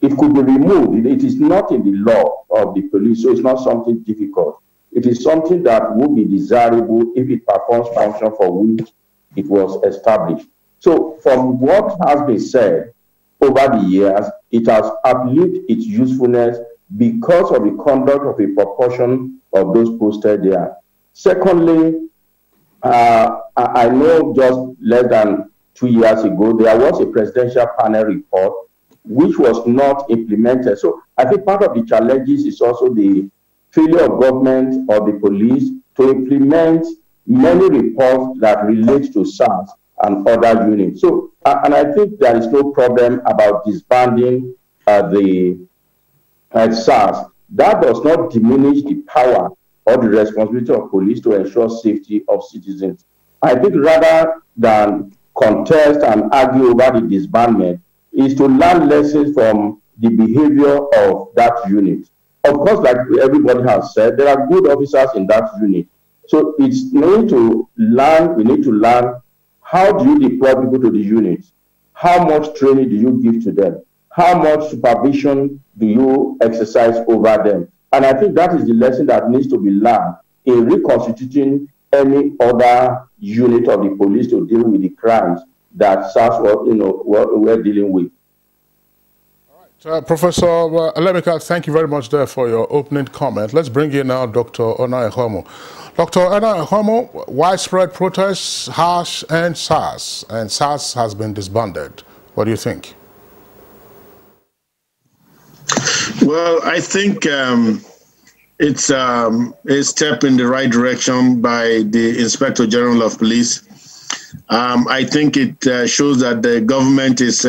it could be removed. It is not in the law of the police, so it's not something difficult. It is something that would be desirable if it performs function for which it was established. So from what has been said over the years, it has outlived its usefulness because of the conduct of a proportion of those posted there. Secondly, I know just less than 2 years ago, there was a presidential panel report which was not implemented. So I think part of the challenges is also the failure of government or the police to implement many reports that relate to SARS and other units. So, and I think there is no problem about disbanding the SARS. That does not diminish the power or the responsibility of police to ensure safety of citizens. I think rather than contest and argue over the disbandment is to learn lessons from the behavior of that unit. Of course, like everybody has said, there are good officers in that unit. So it's need to learn, we need to learn, how do you deploy people to the units? How much training do you give to them? How much supervision do you exercise over them? And I think that is the lesson that needs to be learned in reconstituting any other unit of the police to deal with the crimes that SARS we're dealing with. Professor Alemika, thank you very much there for your opening comment. Let's bring in now Dr. Ona Ehomo. Dr. Ona Ehomo, widespread protests, harsh and SARS has been disbanded. What do you think? Well, I think it's a step in the right direction by the Inspector General of Police. I think it shows that the government is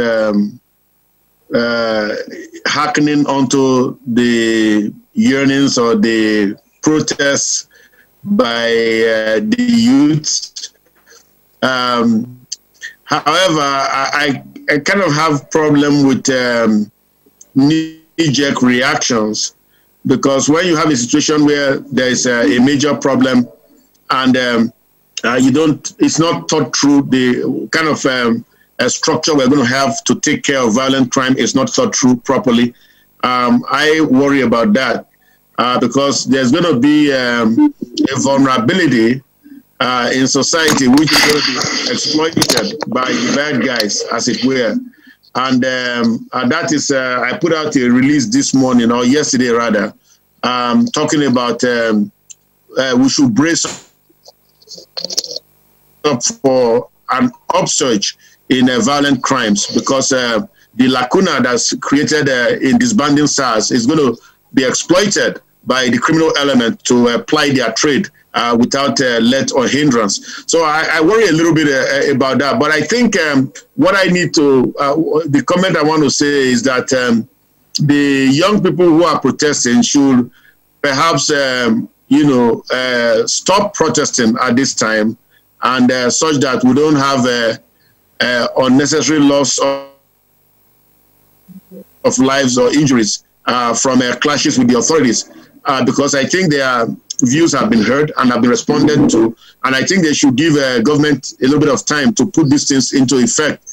hearkening onto the yearnings or the protests by the youth. However, kind of have problem with knee-jerk reactions, because when you have a situation where there is a major problem and it's not thought through, the kind of a structure we're going to have to take care of violent crime is not thought through properly. I worry about that because there's going to be a vulnerability in society which is going to be exploited by the bad guys, as it were. And that is, I put out a release this morning, or yesterday rather, talking about we should brace up for an upsurge in violent crimes, because the lacuna that's created in disbanding SARS is going to be exploited by the criminal element to ply their trade without let or hindrance. So I worry a little bit about that. But I think what I need to, the comment I want to say is that the young people who are protesting should perhaps, stop protesting at this time, and such that we don't have unnecessary loss of lives or injuries from clashes with the authorities. Because I think their views have been heard and have been responded to, and I think they should give government a little bit of time to put these things into effect.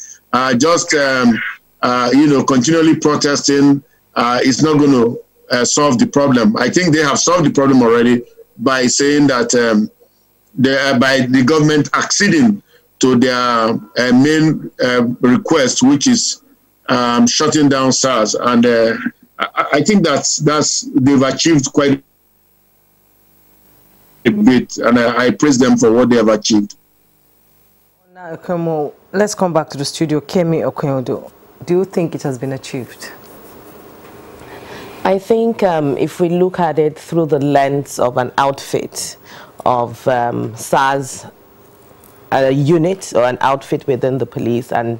Continually protesting is not going to solve the problem. I think they have solved the problem already by saying that by the government acceding to their main request, which is shutting down SARS, and I think they've achieved quite a bit, and I praise them for what they have achieved. Now, let's come back to the studio. Kemi Okoyodo, do you think it has been achieved? I think if we look at it through the lens of an outfit of SARS, a unit or an outfit within the police and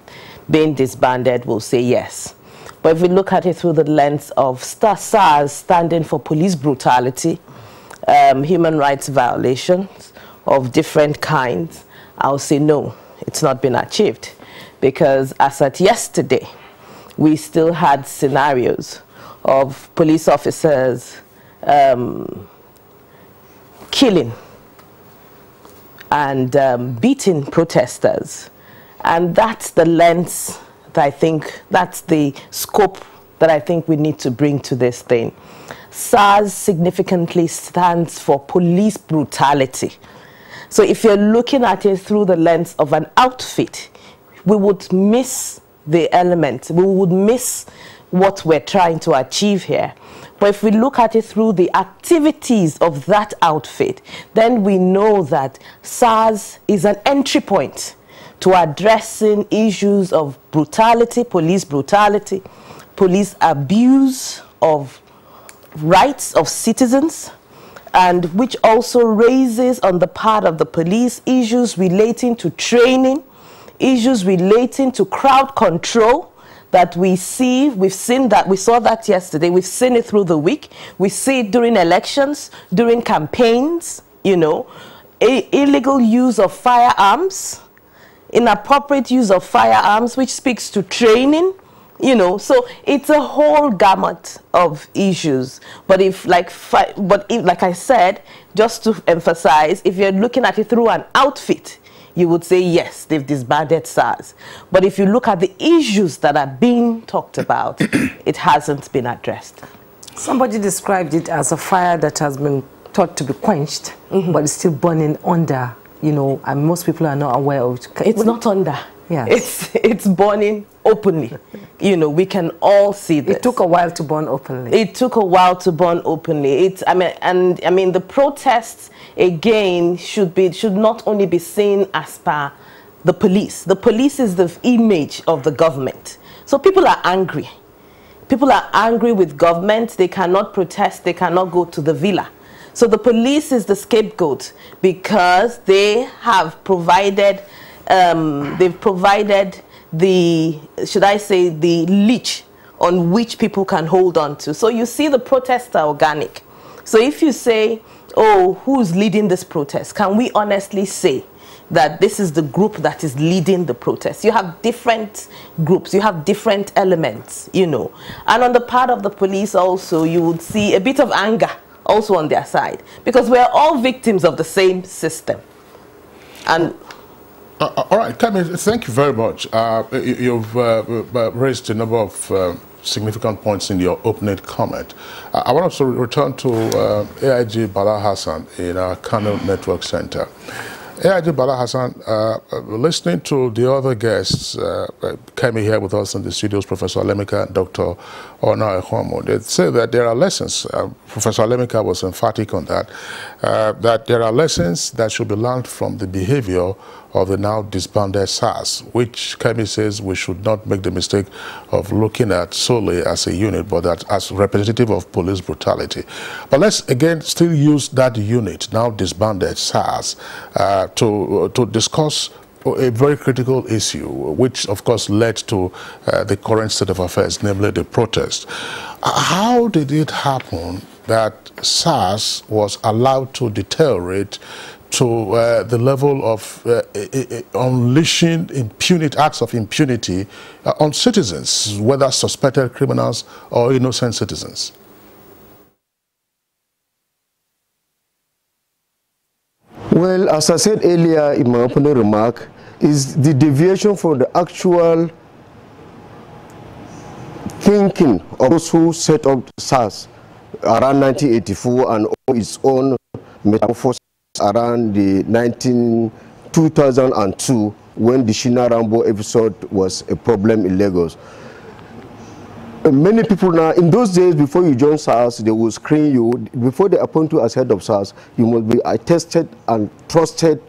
being disbanded, we'll say yes. But if we look at it through the lens of SARS standing for police brutality, human rights violations of different kinds, I'll say no, it's not been achieved. Because as at yesterday, we still had scenarios of police officers killing and beating protesters. And that's the lens that I think, that's the scope that I think we need to bring to this thing. SARS significantly stands for police brutality. So if you're looking at it through the lens of an outfit, we would miss the element, we would miss what we're trying to achieve here. But if we look at it through the activities of that outfit, then we know that SARS is an entry point to addressing issues of brutality, police abuse of rights of citizens, and which also raises on the part of the police issues relating to training, issues relating to crowd control that we see. We've seen that, we saw that yesterday, we've seen it through the week, we see it during elections, during campaigns, illegal use of firearms, inappropriate use of firearms, which speaks to training, so it's a whole gamut of issues. But like I said, just to emphasize, if you're looking at it through an outfit, you would say yes, they've disbanded SARS. But if you look at the issues that are being talked about, it hasn't been addressed. Somebody described it as a fire that has been thought to be quenched, but it's still burning under, and most people are not aware of it. It's not under. Yeah. It's burning openly. We can all see this. It took a while to burn openly. It took a while to burn openly. The protests again should not only be seen as per the police. The police is the image of the government. So people are angry. People are angry with government. They cannot protest. They cannot go to the villa. So the police is the scapegoat because they have provided the, should I say, the leash on which people can hold on to. So you see the protests are organic. So if you say, oh, who's leading this protest? Can we honestly say that this is the group that is leading the protest. You have different groups, you have different elements, you know. And on the part of the police also, you would see a bit of anger also on their side, because we're all victims of the same system. And all right, Kemi, thank you very much. You've raised a number of significant points in your opening comment. I want to return to AIG Bala Hassan in our Kano Network Center. AIG Bala Hassan, listening to the other guests, came here with us in the studios, Professor Alemika and Dr. Ona Ekhomo. They say that there are lessons, Professor Alemika was emphatic on that, that there are lessons that should be learned from the behavior of the now disbanded SARS, which Kemi says we should not make the mistake of looking at solely as a unit, but that as representative of police brutality. But let's again still use that unit, now disbanded SARS, to discuss a very critical issue, which of course led to the current state of affairs, namely the protest. How did it happen that SARS was allowed to deteriorate to the level of unleashing acts of impunity on citizens, whether suspected criminals or innocent citizens? Well, as I said earlier in my opening remark, is the deviation from the actual thinking of those who set up SARS around 1984 and its own metamorphosis around the 2002 when the Shina Rambo episode was a problem in Lagos. Many people now, in those days before you join SARS, they will screen you. Before they appoint you as head of SARS, you must be a tested and trusted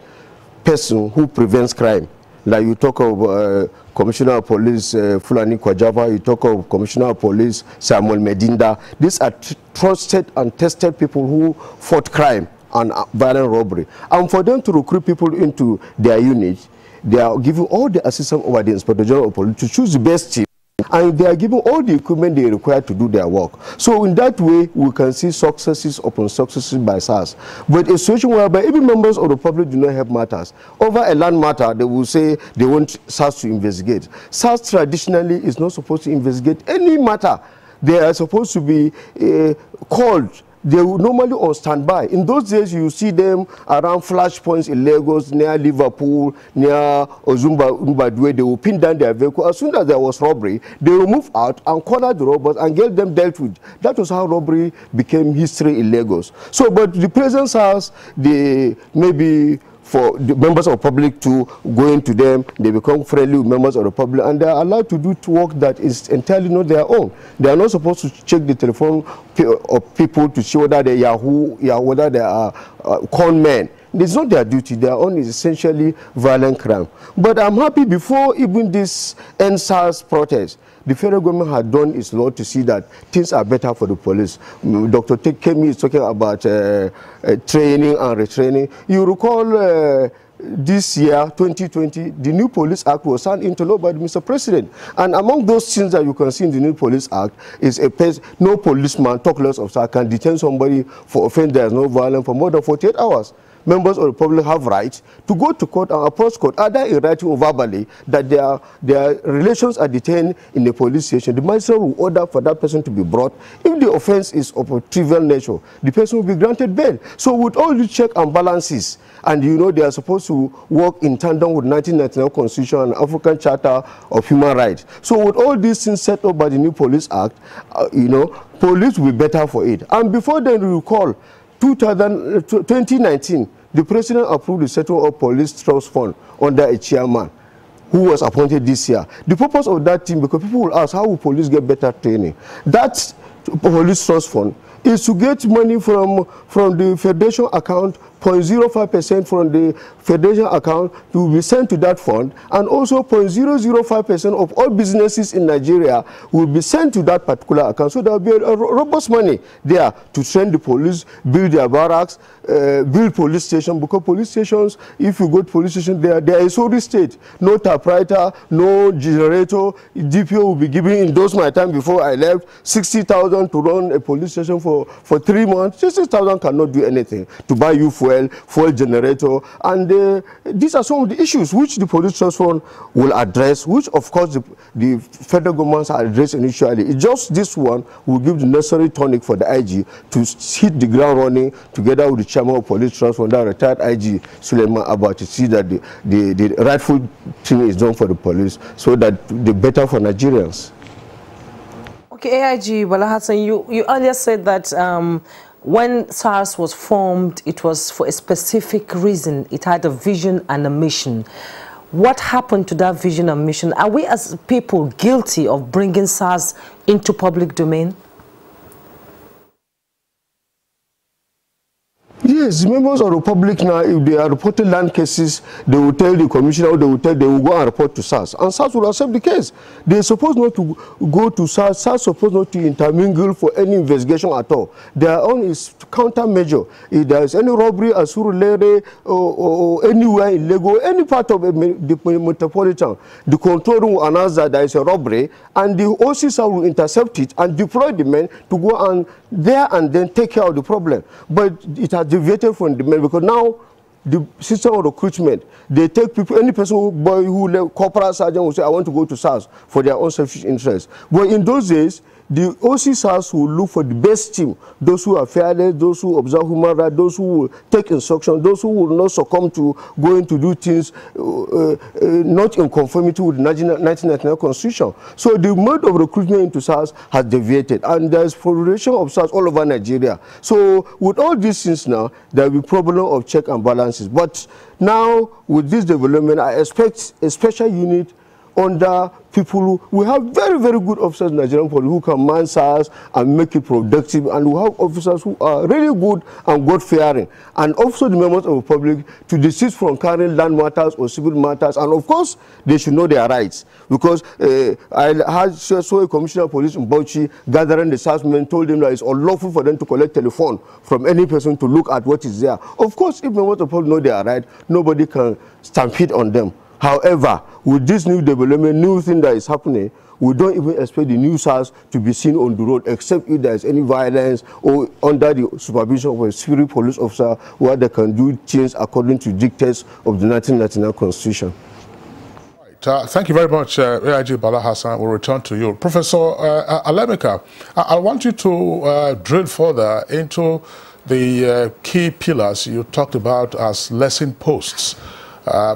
person who prevents crime. Like you talk of Commissioner of Police Fulani Kwajava, you talk of Commissioner of Police Samuel Medinda. These are trusted and tested people who fought crime and violent robbery. And for them to recruit people into their unit, they are giving all the assistance over the Inspector General of Police to choose the best team. And they are given all the equipment they require to do their work. So in that way, we can see successes upon successes by SARS. But a situation whereby even members of the public do not have matters. Over a land matter, they will say they want SARS to investigate. SARS traditionally is not supposed to investigate any matter. They are supposed to be called. They were normally on standby. In those days, you see them around flashpoints in Lagos, near Liverpool, near Ozumba, they will pin down their vehicle. As soon as there was robbery, they will move out and corner the robbers and get them dealt with. That was how robbery became history in Lagos. So, but the present SARS, they maybe for the members of the public to go into them, they become friendly with members of the public, and they are allowed to do work that is entirely not their own. They are not supposed to check the telephone of people to see whether they are whether they are con men. It's not their duty. Their own is essentially violent crime. But I'm happy before even this NSAS protest, the federal government had done its lot to see that things are better for the police. Dr. Kemi is talking about training and retraining. You recall this year, 2020, the new Police Act was signed into law by Mr. President. And among those things that you can see in the new Police Act is no policeman, talk less of can detain somebody for offense that is no violent for more than 48 hours. Members of the public have rights to go to court and approach court, either in writing or verbally, that their relations are detained in a police station. The magistrate will order for that person to be brought. If the offense is of a trivial nature, the person will be granted bail. So with all the checks and balances, and you know they are supposed to work in tandem with 1999 Constitution and African Charter of Human Rights. So with all these things set up by the new Police Act, you know, police will be better for it. And before then, we recall 2019, the president approved the settlement of police trust fund under a chairman who was appointed this year. The purpose of that team, because people will ask, how will police get better training? That police trust fund is to get money from the federation account, 0.05% from the federation account to be sent to that fund, and also 0.005% of all businesses in Nigeria will be sent to that particular account. So there will be a robust money there to train the police, build their barracks, build police stations, because police stations, if you go to police station, they are a sorry state. No typewriter, no generator. DPO will be giving, in those my time before I left, 60,000 to run a police station for 3 months. 60,000 cannot do anything to buy you food fuel generator, and these are some of the issues which the police trust fund will address, which of course the federal governments are addressing initially. It's just this one will give the necessary tonic for the IG to hit the ground running together with the chairman of police trust fund, that retired IG Suleiman Abba, to see that the rightful thing is done for the police, so that the better for Nigerians. Okay, AIG Bala Hassan, you earlier said that when SARS was formed, it was for a specific reason. It had a vision and a mission. What happened to that vision and mission? Are we as people guilty of bringing SARS into public domain? Yes, members of the public now, if they are reporting land cases, they will tell the commissioner, they will go and report to SARS. And SARS will accept the case. They are supposed not to go to SARS. SARS is supposed not to intermingle for any investigation at all. Their own is countermeasure. If there is any robbery at Surulere or anywhere in Lagos, any part of the metropolitan, the control room will announce that there is a robbery, and the OCSA will intercept it and deploy the men to go and there and then take care of the problem. But it has deviated from the men, because now the system of recruitment, they take people, any person who corporal sergeant will say, I want to go to SARS for their own selfish interest. But in those days, the OC SARS will look for the best team, those who are fearless, those who observe human rights, those who will take instruction, those who will not succumb to going to do things not in conformity with the 1999 Constitution. So the mode of recruitment into SARS has deviated, and there is proliferation of SARS all over Nigeria. So with all these things now, there will be problem of check and balances. But now with this development, I expect a special unit under people who, we have very, very good officers in Nigerian police who can man SARS and make it productive, and we have officers who are really good and God-fearing, and also the members of the public to desist from carrying land matters or civil matters, and of course they should know their rights, because I saw a commissioner of police in Bauchi gathering the SARS men, told them that it's unlawful for them to collect telephone from any person to look at what is there. Of course, if members of the public know their right, nobody can stampede on them. However, with this new development, new thing that is happening, we don't even expect the new SARS to be seen on the road, except if there is any violence or under the supervision of a civil police officer where they can do things according to dictates of the 1999 Constitution. Right. Thank you very much, AIG Bala Hassan. We'll return to you. Professor Alemeka, I want you to drill further into the key pillars you talked about as lesson posts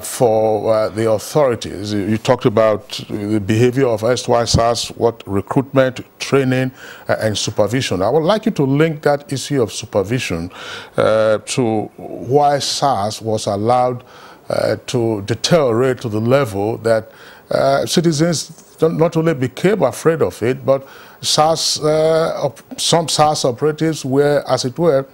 for the authorities. You talked about the behavior of SY SARS, what recruitment, training, and supervision. I would like you to link that issue of supervision to why SARS was allowed to deteriorate to the level that citizens not only became afraid of it, but SARS, some SARS operatives were, as it were,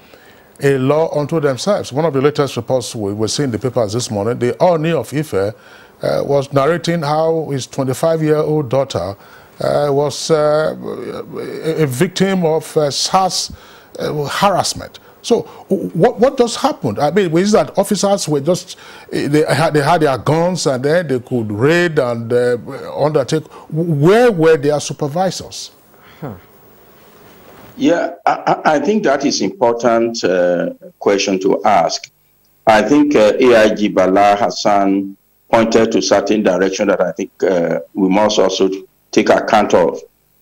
a law unto themselves. One of the latest reports we were seeing in the papers this morning, the Oni of Ife was narrating how his 25-year-old daughter was a victim of SARS harassment. So what just happened? I mean, is that officers were just, they had their guns and then they could raid and undertake? Where were their supervisors? Yeah, I think that is important question to ask. I think AIG Bala Hassan pointed to certain direction that I think we must also take account of.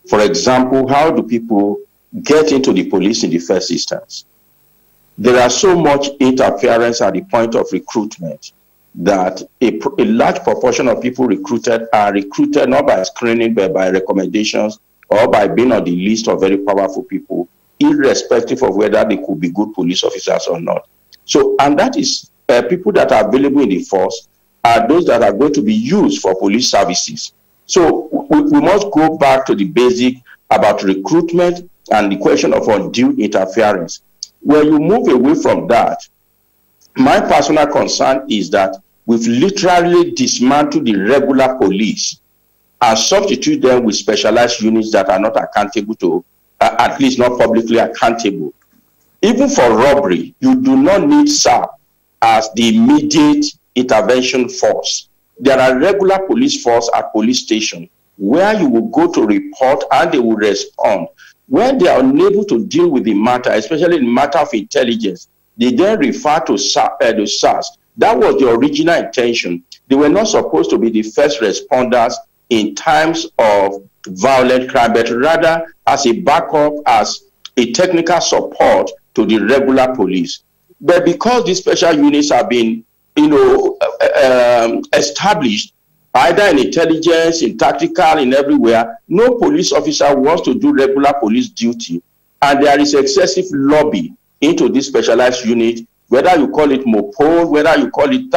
For example, how do people get into the police in the first instance? There are so much interference at the point of recruitment that a large proportion of people recruited are recruited not by screening but by recommendations or by being on the list of very powerful people, irrespective of whether they could be good police officers or not. So, and that is people that are available in the force are those that are going to be used for police services. So we must go back to the basic about recruitment and the question of undue interference. When you move away from that, my personal concern is that we've literally dismantled the regular police and substitute them with specialized units that are not accountable to, at least not publicly accountable. Even for robbery, you do not need SAP as the immediate intervention force. There are regular police force at police station where you will go to report and they will respond. When they are unable to deal with the matter, especially in the matter of intelligence, they then refer to the SARS. That was the original intention. They were not supposed to be the first responders in times of violent crime, but rather as a backup, as a technical support to the regular police. But because these special units have been, established, either in intelligence, in tactical, in everywhere, no police officer wants to do regular police duty. And there is excessive lobby into this specialized unit, whether you call it MOPOL, whether you call it,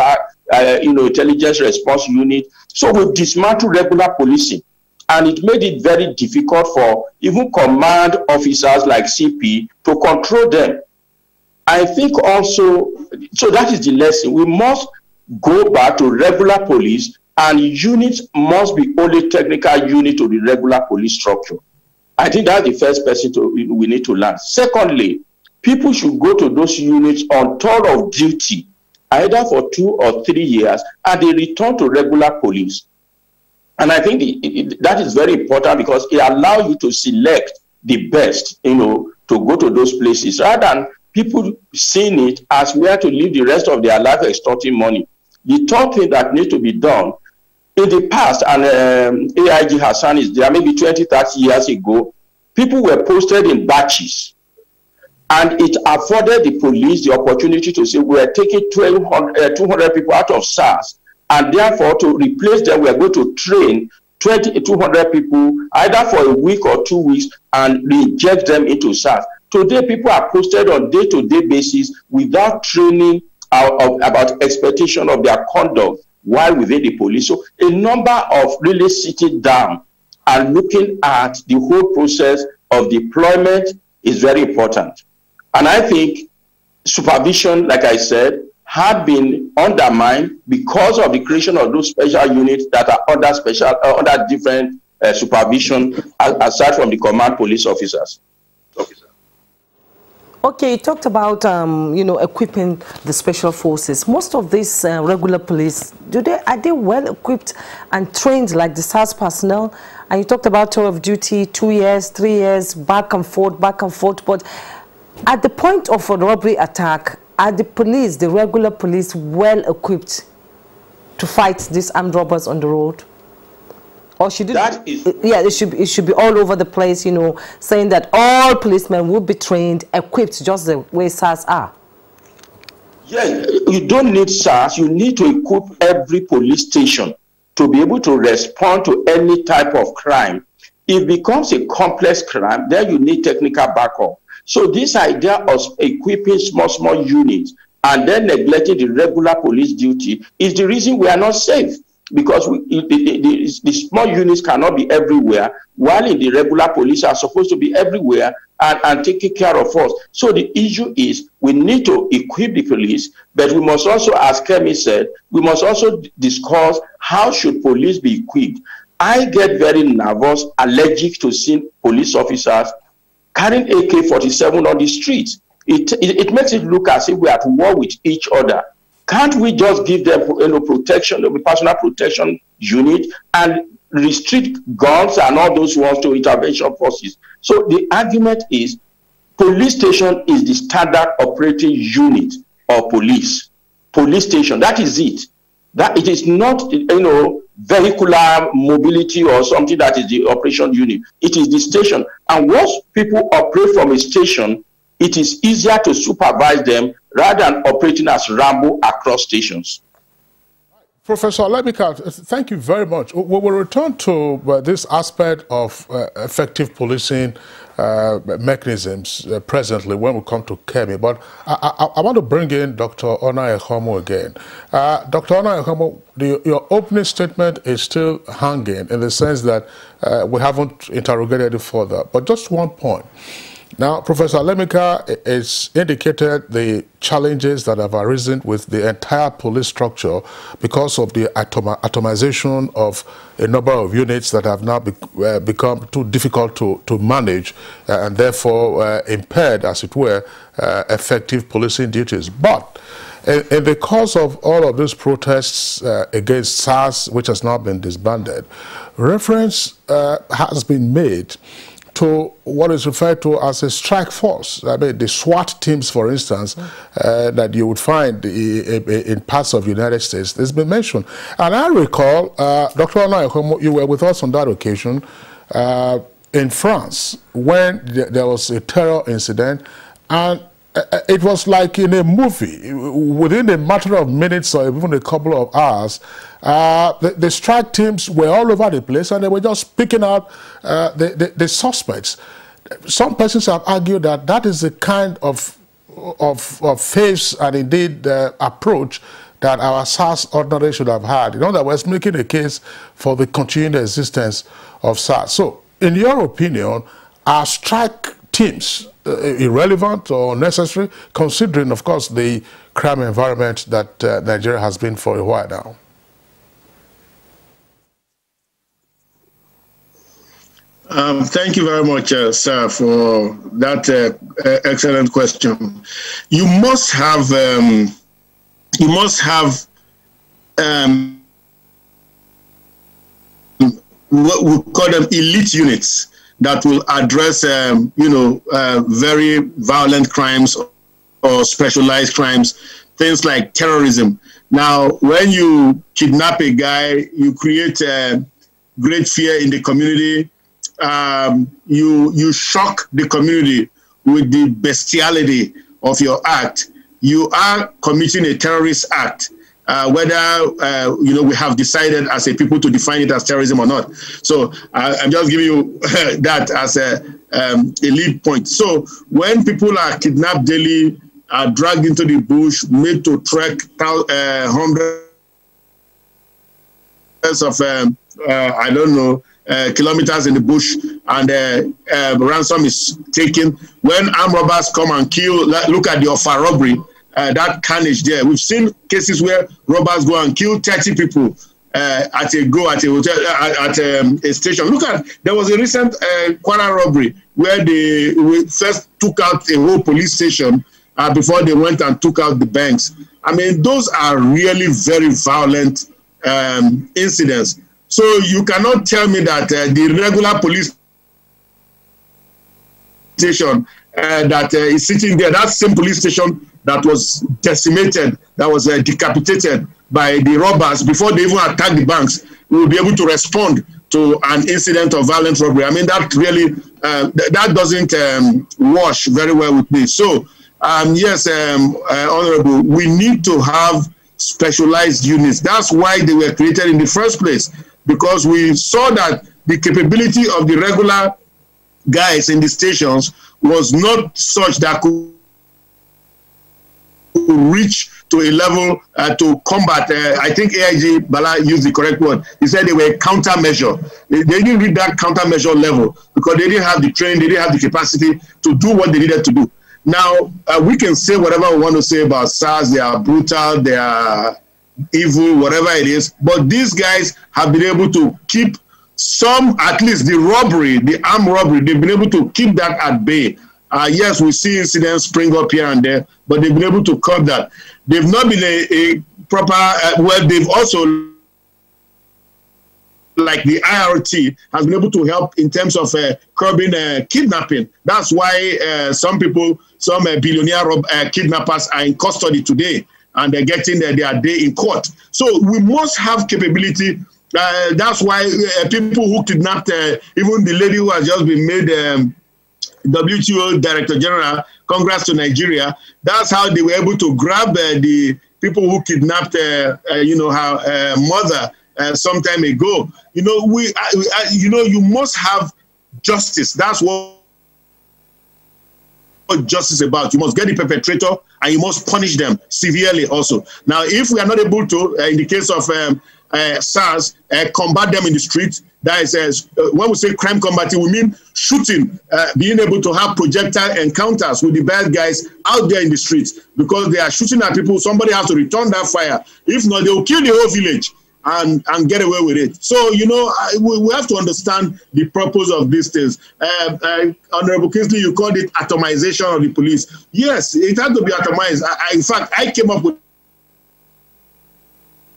intelligence response unit. So we've dismantled regular policing. And it made it very difficult for even command officers like CP to control them. I think also, so that is the lesson. We must go back to regular police, and units must be only technical unit to the regular police structure. I think that's the first person we need to learn. Secondly, people should go to those units on tour of duty, either for 2 or 3 years, and they return to regular police. And I think that is very important because it allows you to select the best, to go to those places, rather than people seeing it as where to live the rest of their life extorting money. The third thing that needs to be done, in the past, and AIG Hassan is there, maybe 20, 30 years ago, people were posted in batches. And it afforded the police the opportunity to say, we are taking 200 people out of SARS, and therefore to replace them, we are going to train 200 people either for a week or 2 weeks and reject them into SARS. Today, people are posted on day-to-day basis without training about expectation of their conduct while within the police. So a number of really sitting down and looking at the whole process of deployment is very important. And I think supervision, like I said, had been undermined because of the creation of those special units that are under different supervision aside from the command police officers. Okay, you talked about equipping the special forces. Most of these regular police, are they well equipped and trained like the SARS personnel? And you talked about tour of duty, 2 years, 3 years, back and forth. But at the point of a robbery attack, are the police, the regular police, well equipped to fight these armed robbers on the road? Or should it should be all over the place, saying that all policemen will be trained, equipped just the way SARS are? Yeah, you don't need SARS. You need to equip every police station to be able to respond to any type of crime. If it becomes a complex crime, then you need technical backup. So this idea of equipping small units and then neglecting the regular police duty is the reason we are not safe. Because the small units cannot be everywhere, while in the regular police are supposed to be everywhere and taking care of us. So the issue is we need to equip the police, but we must also, as Kemi said, we must also discuss how should police be equipped. I get very nervous, allergic to seeing police officers carrying AK-47 on the streets. It makes it look as if we are at war with each other. Can't we just give them protection, personal protection unit, and restrict guns and all those ones to intervention forces? So the argument is police station is the standard operating unit of police. Police station, that is it. That it is not, vehicular mobility or something that is the operation unit. It is the station. And once people operate from a station, it is easier to supervise them rather than operating as Rambo across stations. Professor Lebika, thank you very much. We will return to this aspect of effective policing mechanisms presently when we come to Kemi. But I want to bring in Dr. Ona Ehomo again. Dr. Ona Ehomo, your opening statement is still hanging in the sense that we haven't interrogated it further. But just one point. Now, Professor Lemika has indicated the challenges that have arisen with the entire police structure because of the atomization of a number of units that have now become too difficult to manage and therefore impaired, as it were, effective policing duties. But in the course of all of these protests against SARS, which has now been disbanded, reference has been made to what is referred to as a strike force. I mean, the SWAT teams, for instance, that you would find in parts of the United States, has been mentioned. And I recall, Dr. Anayokomo, you were with us on that occasion in France when there was a terror incident, and it was like in a movie. Within a matter of minutes or even a couple of hours, the strike teams were all over the place, and they were just picking out the suspects. Some persons have argued that that is the kind of face and indeed approach that our SARS ordinary should have had. In other words, making a case for the continued existence of SARS. So, in your opinion, are strike teams irrelevant or necessary, considering, of course, the crime environment that Nigeria has been for a while now? Thank you very much, sir, for that excellent question. You must have what we call them elite units that will address, very violent crimes or specialized crimes, things like terrorism. Now, when you kidnap a guy, you create great fear in the community. You shock the community with the bestiality of your act. You are committing a terrorist act. Whether we have decided as a people to define it as terrorism or not. So I'm just giving you that as a lead point. So when people are kidnapped daily, are dragged into the bush, made to trek hundreds of kilometers in the bush, and ransom is taken. When armed robbers come and kill, look at the Offa robbery. That carnage there. We've seen cases where robbers go and kill 30 people at a hotel, at a station. Look at, there was a recent Kwara robbery where they first took out a whole police station before they went and took out the banks. I mean, those are really very violent incidents. So you cannot tell me that the regular police station that is sitting there, that same police station that was decimated, that was decapitated by the robbers before they even attacked the banks, will be able to respond to an incident of violent robbery. I mean, that really, that doesn't wash very well with me. So, yes, Honorable, we need to have specialized units. That's why they were created in the first place, because we saw that the capability of the regular guys in the stations was not such that could reach to a level to combat. I think AIG Bala used the correct word. He said they were countermeasure. They didn't reach that countermeasure level because they didn't have the training, they didn't have the capacity to do what they needed to do. Now, we can say whatever we want to say about SARS, they are brutal, they are evil, whatever it is, but these guys have been able to keep some, at least the robbery, the armed robbery, they've been able to keep that at bay. Yes, we see incidents spring up here and there, but they've been able to curb that. They've not been a proper, well, they've also, like the IRT, has been able to help in terms of curbing kidnapping. That's why some people, some billionaire kidnappers are in custody today, and they're getting their day in court. So we must have capability. That's why people who kidnapped, even the lady who has just been made WTO Director General, congrats to Nigeria, that's how they were able to grab the people who kidnapped, her mother some time ago. You must have justice. That's what justice is about. You must get the perpetrator and you must punish them severely also. Now, if we are not able to, in the case of SARS, combat them in the streets, that is, when we say crime combating, we mean shooting, being able to have projectile encounters with the bad guys out there in the streets, because they are shooting at people. Somebody has to return that fire. If not, they will kill the whole village and get away with it. So, we have to understand the purpose of these things. Honorable Kingsley, you called it atomization of the police. Yes, it had to be atomized. In fact, I came up with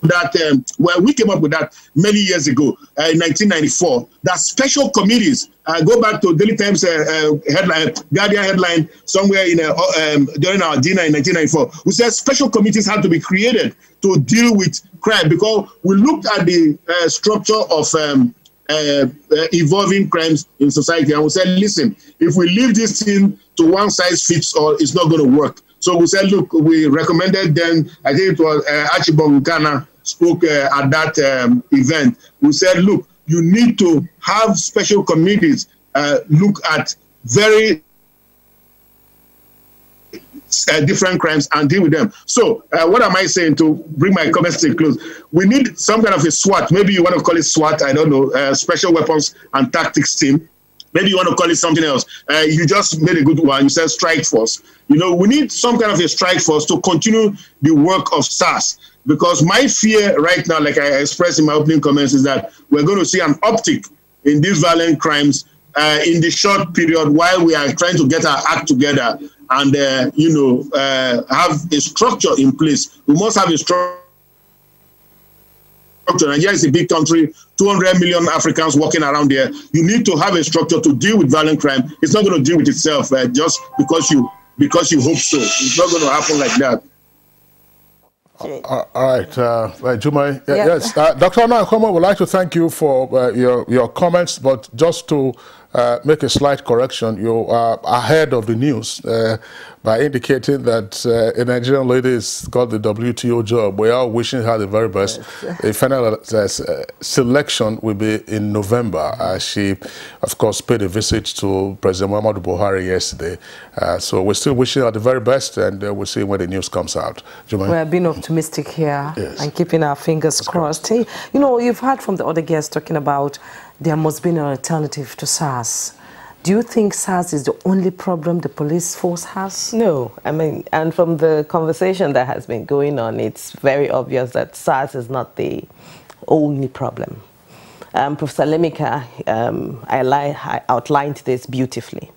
that well, we came up with that many years ago, in 1994. That special committees go back to Daily Times headline, Guardian headline somewhere in during our dinner in 1994. We said special committees had to be created to deal with crime because we looked at the structure of evolving crimes in society, and we said, listen, if we leave this thing to one size fits all, it's not going to work. So we said, look, we recommended then, I think it was Archibald Nkana spoke at that event. We said, look, you need to have special committees look at very different crimes and deal with them. So what am I saying to bring my comments to a close? We need some kind of a SWAT. Maybe you want to call it SWAT, I don't know, Special Weapons and Tactics Team. Maybe you want to call it something else. You just made a good one. You said strike force. You know, we need some kind of a strike force to continue the work of SARS. Because my fear right now, like I expressed in my opening comments, is that we're going to see an uptick in these violent crimes in the short period while we are trying to get our act together and, have a structure in place. We must have a structure. Nigeria is a big country, 200 million Africans walking around there. You need to have a structure to deal with violent crime. It's not going to deal with itself just because you hope so. It's not going to happen like that. All right, Jumai. Yes, Dr. Anakomo would like to thank you for your comments, but just to make a slight correction, you are ahead of the news by indicating that a Nigerian lady got the WTO job. We are wishing her the very best. Yes. A final selection will be in November. She, of course, paid a visit to President Muhammadu Buhari yesterday. So we're still wishing her the very best, and we'll see when the news comes out. Jumai? We're being optimistic here, yes, and keeping our fingers crossed. Hey, you know, you've heard from the other guests talking about there must be an alternative to SARS. Do you think SARS is the only problem the police force has? No. I mean, and from the conversation that has been going on, it's very obvious that SARS is not the only problem. Professor Lemika outlined this beautifully.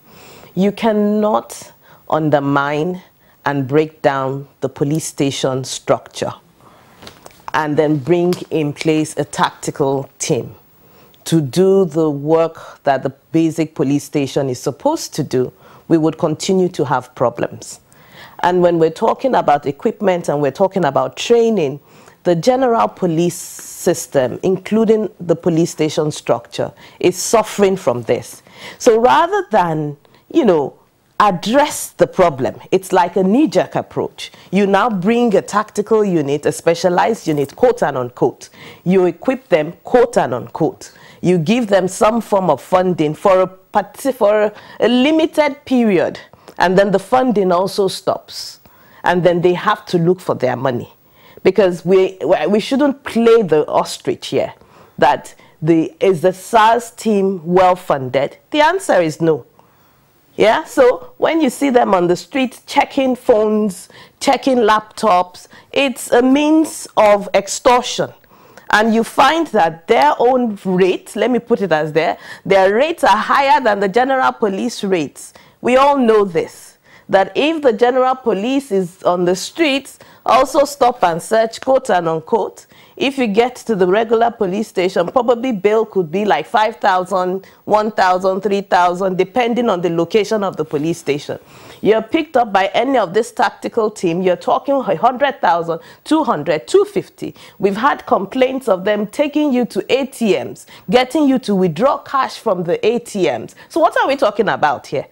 You cannot undermine and break down the police station structure and then bring in place a tactical team to do the work that the basic police station is supposed to do. We would continue to have problems. And when we're talking about equipment and we're talking about training, the general police system, including the police station structure, is suffering from this. So rather than, address the problem, it's like a knee-jerk approach. You now bring a tactical unit, a specialized unit, quote and unquote. You equip them, quote and unquote. You give them some form of funding for a limited period, and then the funding also stops. And then they have to look for their money. Because we shouldn't play the ostrich here, that is the SARS team well-funded? The answer is no. Yeah, so when you see them on the street checking phones, checking laptops, it's a means of extortion. And you find that their own rates, let me put it as their rates are higher than the general police rates. We all know this, that if the general police is on the streets, also stop and search, quote and unquote, if you get to the regular police station, probably bail could be like 5,000, 1,000, 3,000, depending on the location of the police station. You're picked up by any of this tactical team, you're talking 100,000, 200, 250. We've had complaints of them taking you to ATMs, getting you to withdraw cash from the ATMs. So what are we talking about here?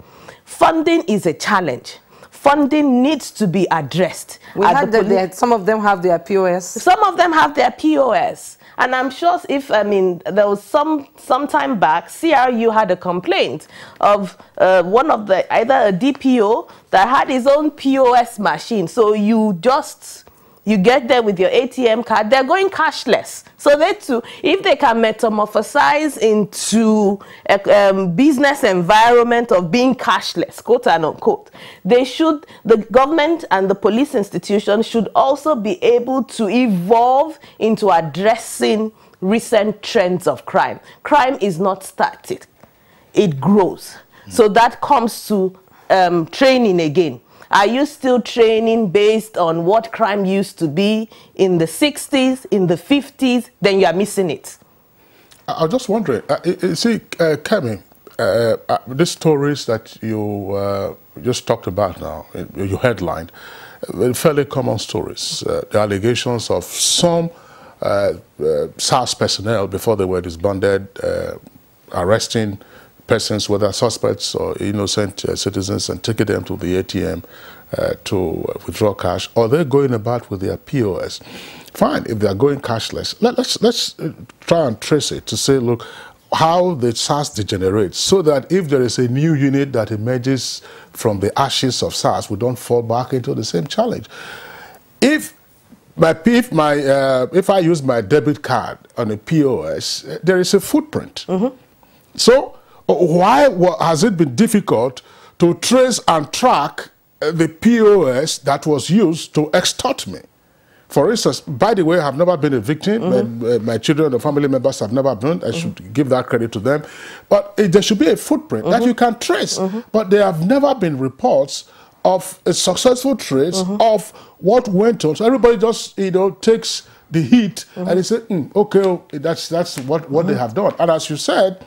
Funding is a challenge. Funding needs to be addressed. Some of them have their POS. Some of them have their POS. And I'm sure there was some time back, CRU had a complaint of either a DPO that had his own POS machine. So you get there with your ATM card, they're going cashless. So they too, if they can metamorphosize into a business environment of being cashless, quote and unquote, the government and the police institution should also be able to evolve into addressing recent trends of crime. Crime is not static, it grows. So that comes to training again. Are you still training based on what crime used to be in the 60s, in the 50s? Then you are missing it. I was just wondering, see, Kemi, these stories that you just talked about now, you headlined, fairly common stories. The allegations of some SARS personnel before they were disbanded, arresting persons, whether suspects or innocent citizens, and taking them to the ATM to withdraw cash, or they're going about with their POS. Fine, if they're going cashless, let's try and trace it to say, look, how the SARS degenerates, so that if there is a new unit that emerges from the ashes of SARS, we don't fall back into the same challenge. If I use my debit card on a POS, there is a footprint. So why has it been difficult to trace and track the POS that was used to extort me? For instance, by the way, I've never been a victim. My children or family members have never been. I should give that credit to them. But there should be a footprint that you can trace. But there have never been reports of a successful trace of what went on. So everybody just, takes the heat and they say, okay, that's what they have done. And as you said,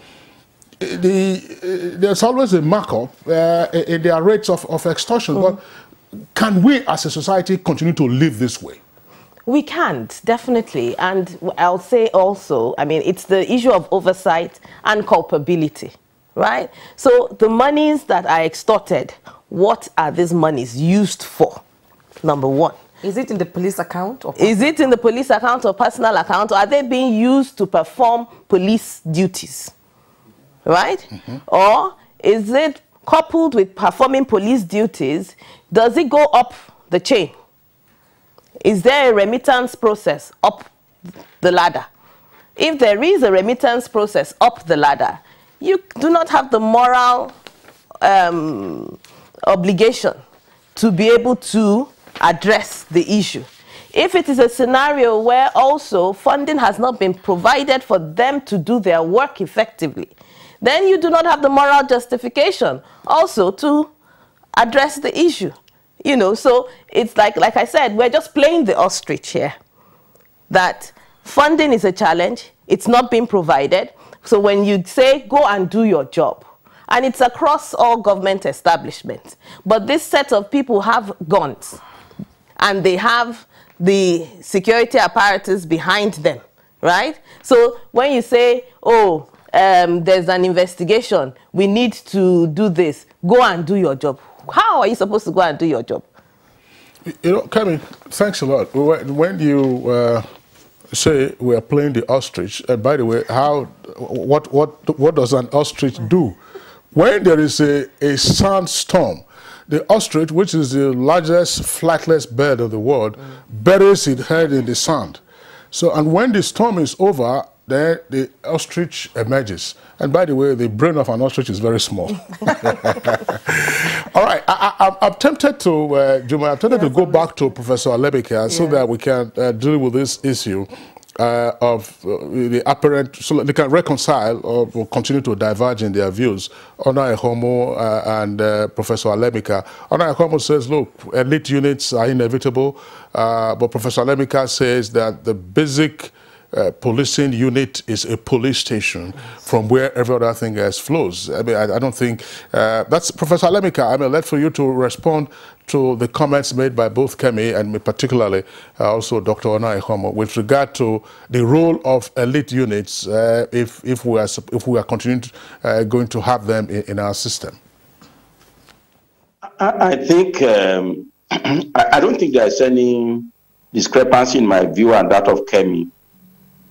there's always a markup in their rates of extortion. But can we as a society continue to live this way? We can't, definitely. And I'll say also, I mean, it's the issue of oversight and culpability, right? So the monies that are extorted, what are these monies used for? Number one. Is it in the police account? Or is it in the police account or personal account? Or are they being used to perform police duties, right? Or is it coupled with performing police duties? Does it go up the chain? Is there a remittance process up the ladder? If there is a remittance process up the ladder, you do not have the moral obligation to be able to address the issue. If it is a scenario where also funding has not been provided for them to do their work effectively, then you do not have the moral justification also to address the issue. So it's like I said, we're just playing the ostrich here. That funding is a challenge. It's not being provided. So when you say, go and do your job, and it's across all government establishments, but this set of people have guns, and they have the security apparatus behind them, right? So when you say, oh, there's an investigation, we need to do this, go and do your job. How are you supposed to go and do your job? Kemi, thanks a lot. When you say we are playing the ostrich, and by the way, what does an ostrich do? When there is a sandstorm, the ostrich, which is the largest flightless bird in the world, buries its head in the sand. So, and when the storm is over, then the ostrich emerges. And by the way, the brain of an ostrich is very small. All right, I'm tempted to, Juma, I'm tempted to go back to Professor Alebika so that we can deal with this issue of the apparent, so they can reconcile or continue to diverge in their views. Ona Ehomo and Professor Alebika. Ona Ehomo says, look, elite units are inevitable, but Professor Alebika says that the basic policing unit is a police station from where every other thing else flows. I mean, I don't think that's Professor Alebika. I mean, left for you to respond to the comments made by both Kemi and particularly also Dr. Ona Ehomo with regard to the role of elite units if we are continuing going to have them in our system. I think I don't think there's any discrepancy in my view and that of Kemi.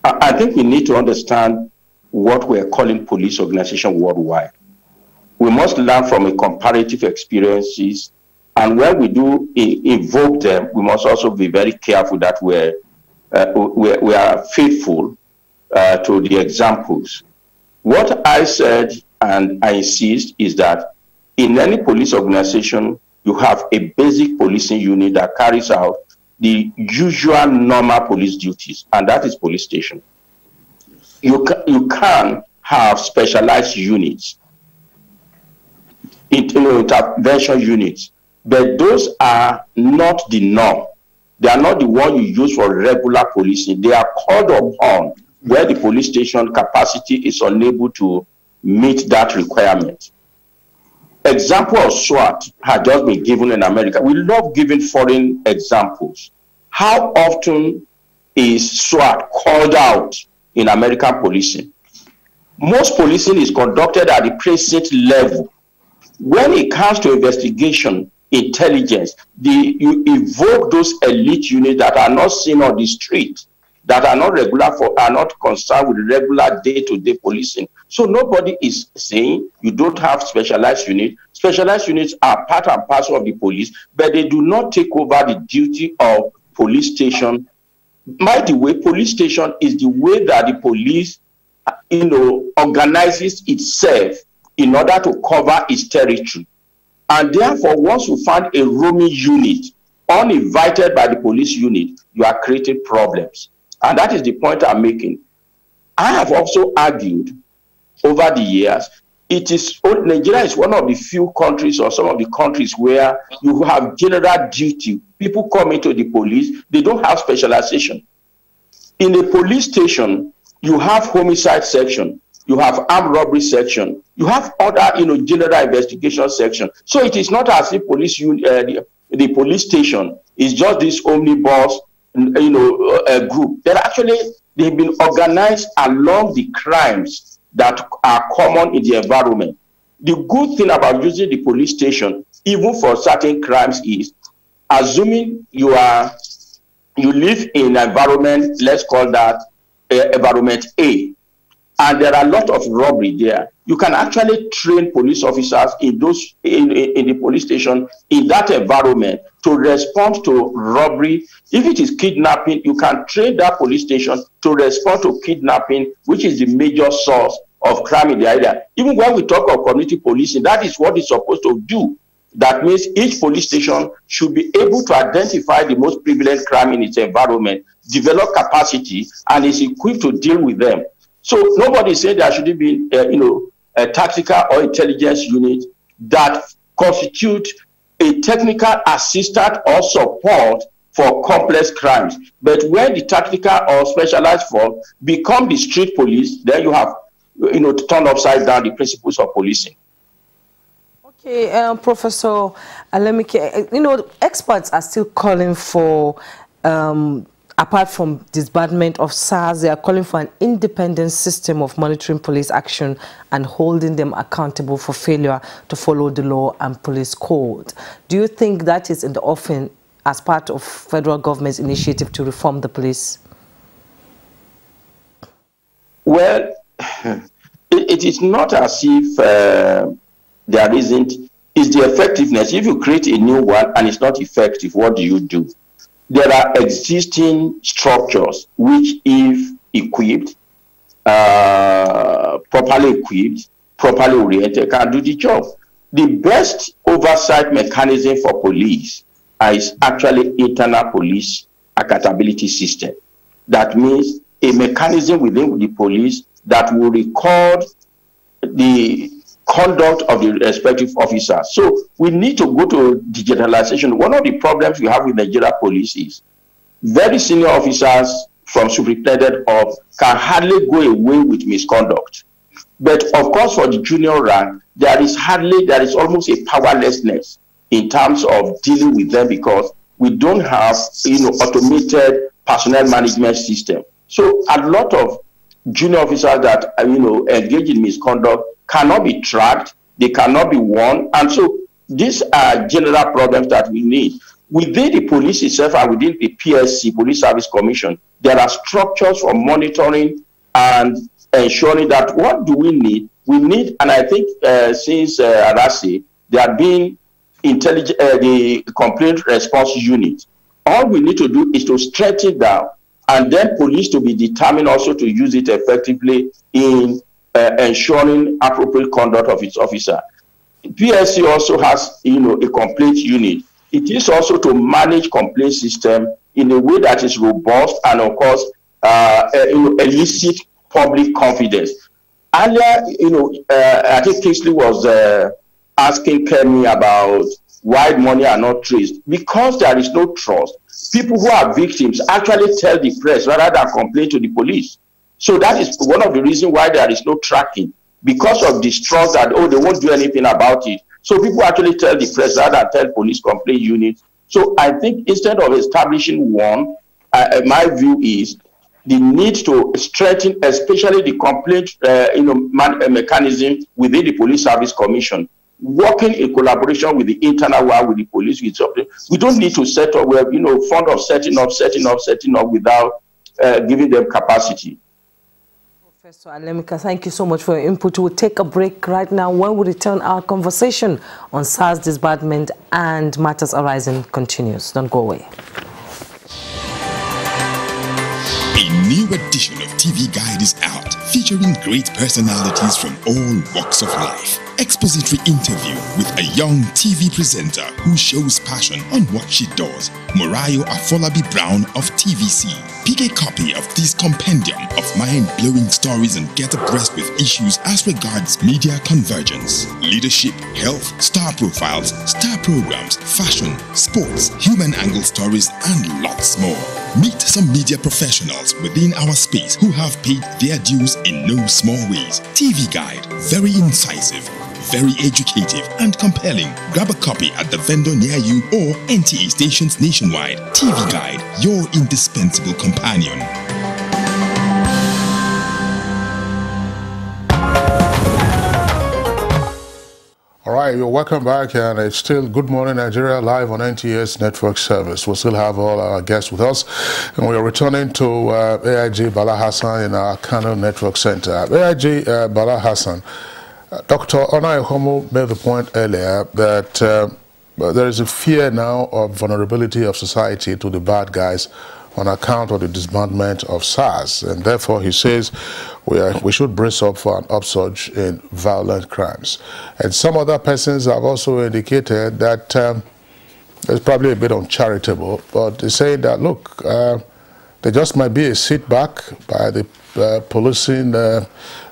I think we need to understand what we're calling police organization worldwide. We must learn from a comparative experiences, and when we do invoke them, we must also be very careful that we are faithful to the examples. What I said, and I insist, is that in any police organization, you have a basic policing unit that carries out the usual normal police duties, and that is police station. You can have specialized units, intervention units, but those are not the norm. They are not the one you use for regular policing. They are called upon where the police station capacity is unable to meet that requirement. Example of SWAT had just been given in America. We love giving foreign examples. How often is SWAT called out in American policing? Most policing is conducted at the precinct level. When it comes to investigation, intelligence, you evoke those elite units that are not seen on the street, that are not are not concerned with regular day-to-day policing. So nobody is saying you don't have specialized units. Specialized units are part and parcel of the police, but they do not take over the duty of police station. By the way, police station is the way that the police, organizes itself in order to cover its territory. And therefore, once you find a roaming unit uninvited by the police unit, you are creating problems. And that is the point I'm making. I have also argued over the years, Nigeria is one of the few countries or some of the countries where you have general duty. People come into the police, they don't have specialization. In a police station, you have homicide section, you have armed robbery section, you have other, general investigation section. So it is not as if the police station is just this omnibus, group. They've been organized along the crimes that are common in the environment. The good thing about using the police station, even for certain crimes, is assuming you live in an environment, let's call that environment A, and there are a lot of robbery there. You can actually train police officers in the police station in that environment to respond to robbery. If it is kidnapping, you can train that police station to respond to kidnapping, which is the major source of crime in the area. Even when we talk of community policing, that is what it's supposed to do. That means each police station should be able to identify the most prevalent crime in its environment, develop capacity, and is equipped to deal with them. So nobody said there shouldn't be, a tactical or intelligence unit that constitute a technical assistance or support for complex crimes. But when the tactical or specialized force become the street police, then you have, to turn upside down the principles of policing. Okay, Professor Alemike, experts are still calling for, apart from disbandment of SARS, they are calling for an independent system of monitoring police action and holding them accountable for failure to follow the law and police code. Do you think that is in the offing as part of federal government's initiative to reform the police? Well, it is not as if there isn't. It's the effectiveness. If you create a new one and it's not effective, what do you do? There are existing structures which, if equipped, properly equipped, properly oriented, can do the job. The best oversight mechanism for police is actually internal police accountability system. That means a mechanism within the police that will record the conduct of the respective officers. So we need to go to digitalization. One of the problems we have with Nigeria police is very senior officers from superintendent up can hardly go away with misconduct. But of course, for the junior rank, there is almost a powerlessness in terms of dealing with them because we don't have automated personnel management system. So a lot of junior officers that engage in misconduct cannot be tracked, they cannot be warned, and so these are general problems that we need. Within the police itself and within the PSC, Police Service Commission, there are structures for monitoring and ensuring that what do we need? We need, and I think since Arasi, there have been the complaint response unit. All we need to do is to stretch it down, and then police to be determined also to use it effectively in ensuring appropriate conduct of its officer. PSC also has, a complaint unit. It is also to manage complaint system in a way that is robust and, of course, elicit public confidence. Earlier, I think Kingsley was asking Kemi about why money are not traced? Because there is no trust. People who are victims actually tell the press rather than complain to the police. So that is one of the reasons why there is no tracking, because of distrust that, oh, they won't do anything about it. So people actually tell the press rather than tell police complaint units. So I think instead of establishing one, my view is the need to strengthen, especially the complaint mechanism within the Police Service Commission, working in collaboration with the internal one, with the police. We don't need to set up, we're fond of setting up without giving them capacity. Professor Alemika, thank you so much for your input. We'll take a break right now. When we return, our conversation on SARS disbandment and matters arising continues. Don't go away. A new edition of TV Guide is out, featuring great personalities from all walks of life. Expository interview with a young TV presenter who shows passion on what she does, Morayo Afolabi Brown of TVC. Pick a copy of this compendium of mind-blowing stories and get abreast with issues as regards media convergence, leadership, health, star profiles, star programs, fashion, sports, human angle stories, and lots more. Meet some media professionals within our space who have paid their dues in no small ways. TV Guide, very incisive, very educative and compelling. Grab a copy at the vendor near you or NTA stations nationwide. TV Guide, your indispensable companion. All right, you're welcome back, and it's still Good Morning Nigeria live on NTA's network service. We'll still have all our guests with us, and we are returning to AIG Bala Hassan in our Kano Network Center. AIG Bala Hassan, Dr. Onayehomo made the point earlier that there is a fear now of vulnerability of society to the bad guys on account of the disbandment of SARS, and therefore he says we should brace up for an upsurge in violent crimes. And some other persons have also indicated that it's probably a bit uncharitable, but they say that, look, there just might be a sit back by the policing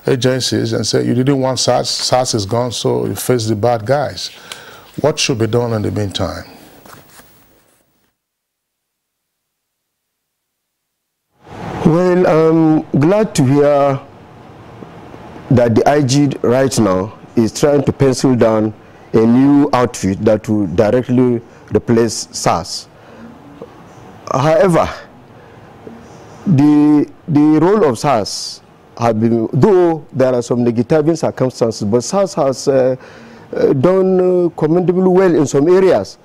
agencies and say, you didn't want SARS, SARS is gone, so you face the bad guys. What should be done in the meantime? Well, I'm glad to hear that the IG right now is trying to pencil down a new outfit that will directly replace SARS. However, the role of SARS has been, though there are some negative circumstances, but SARS has done commendably well in some areas.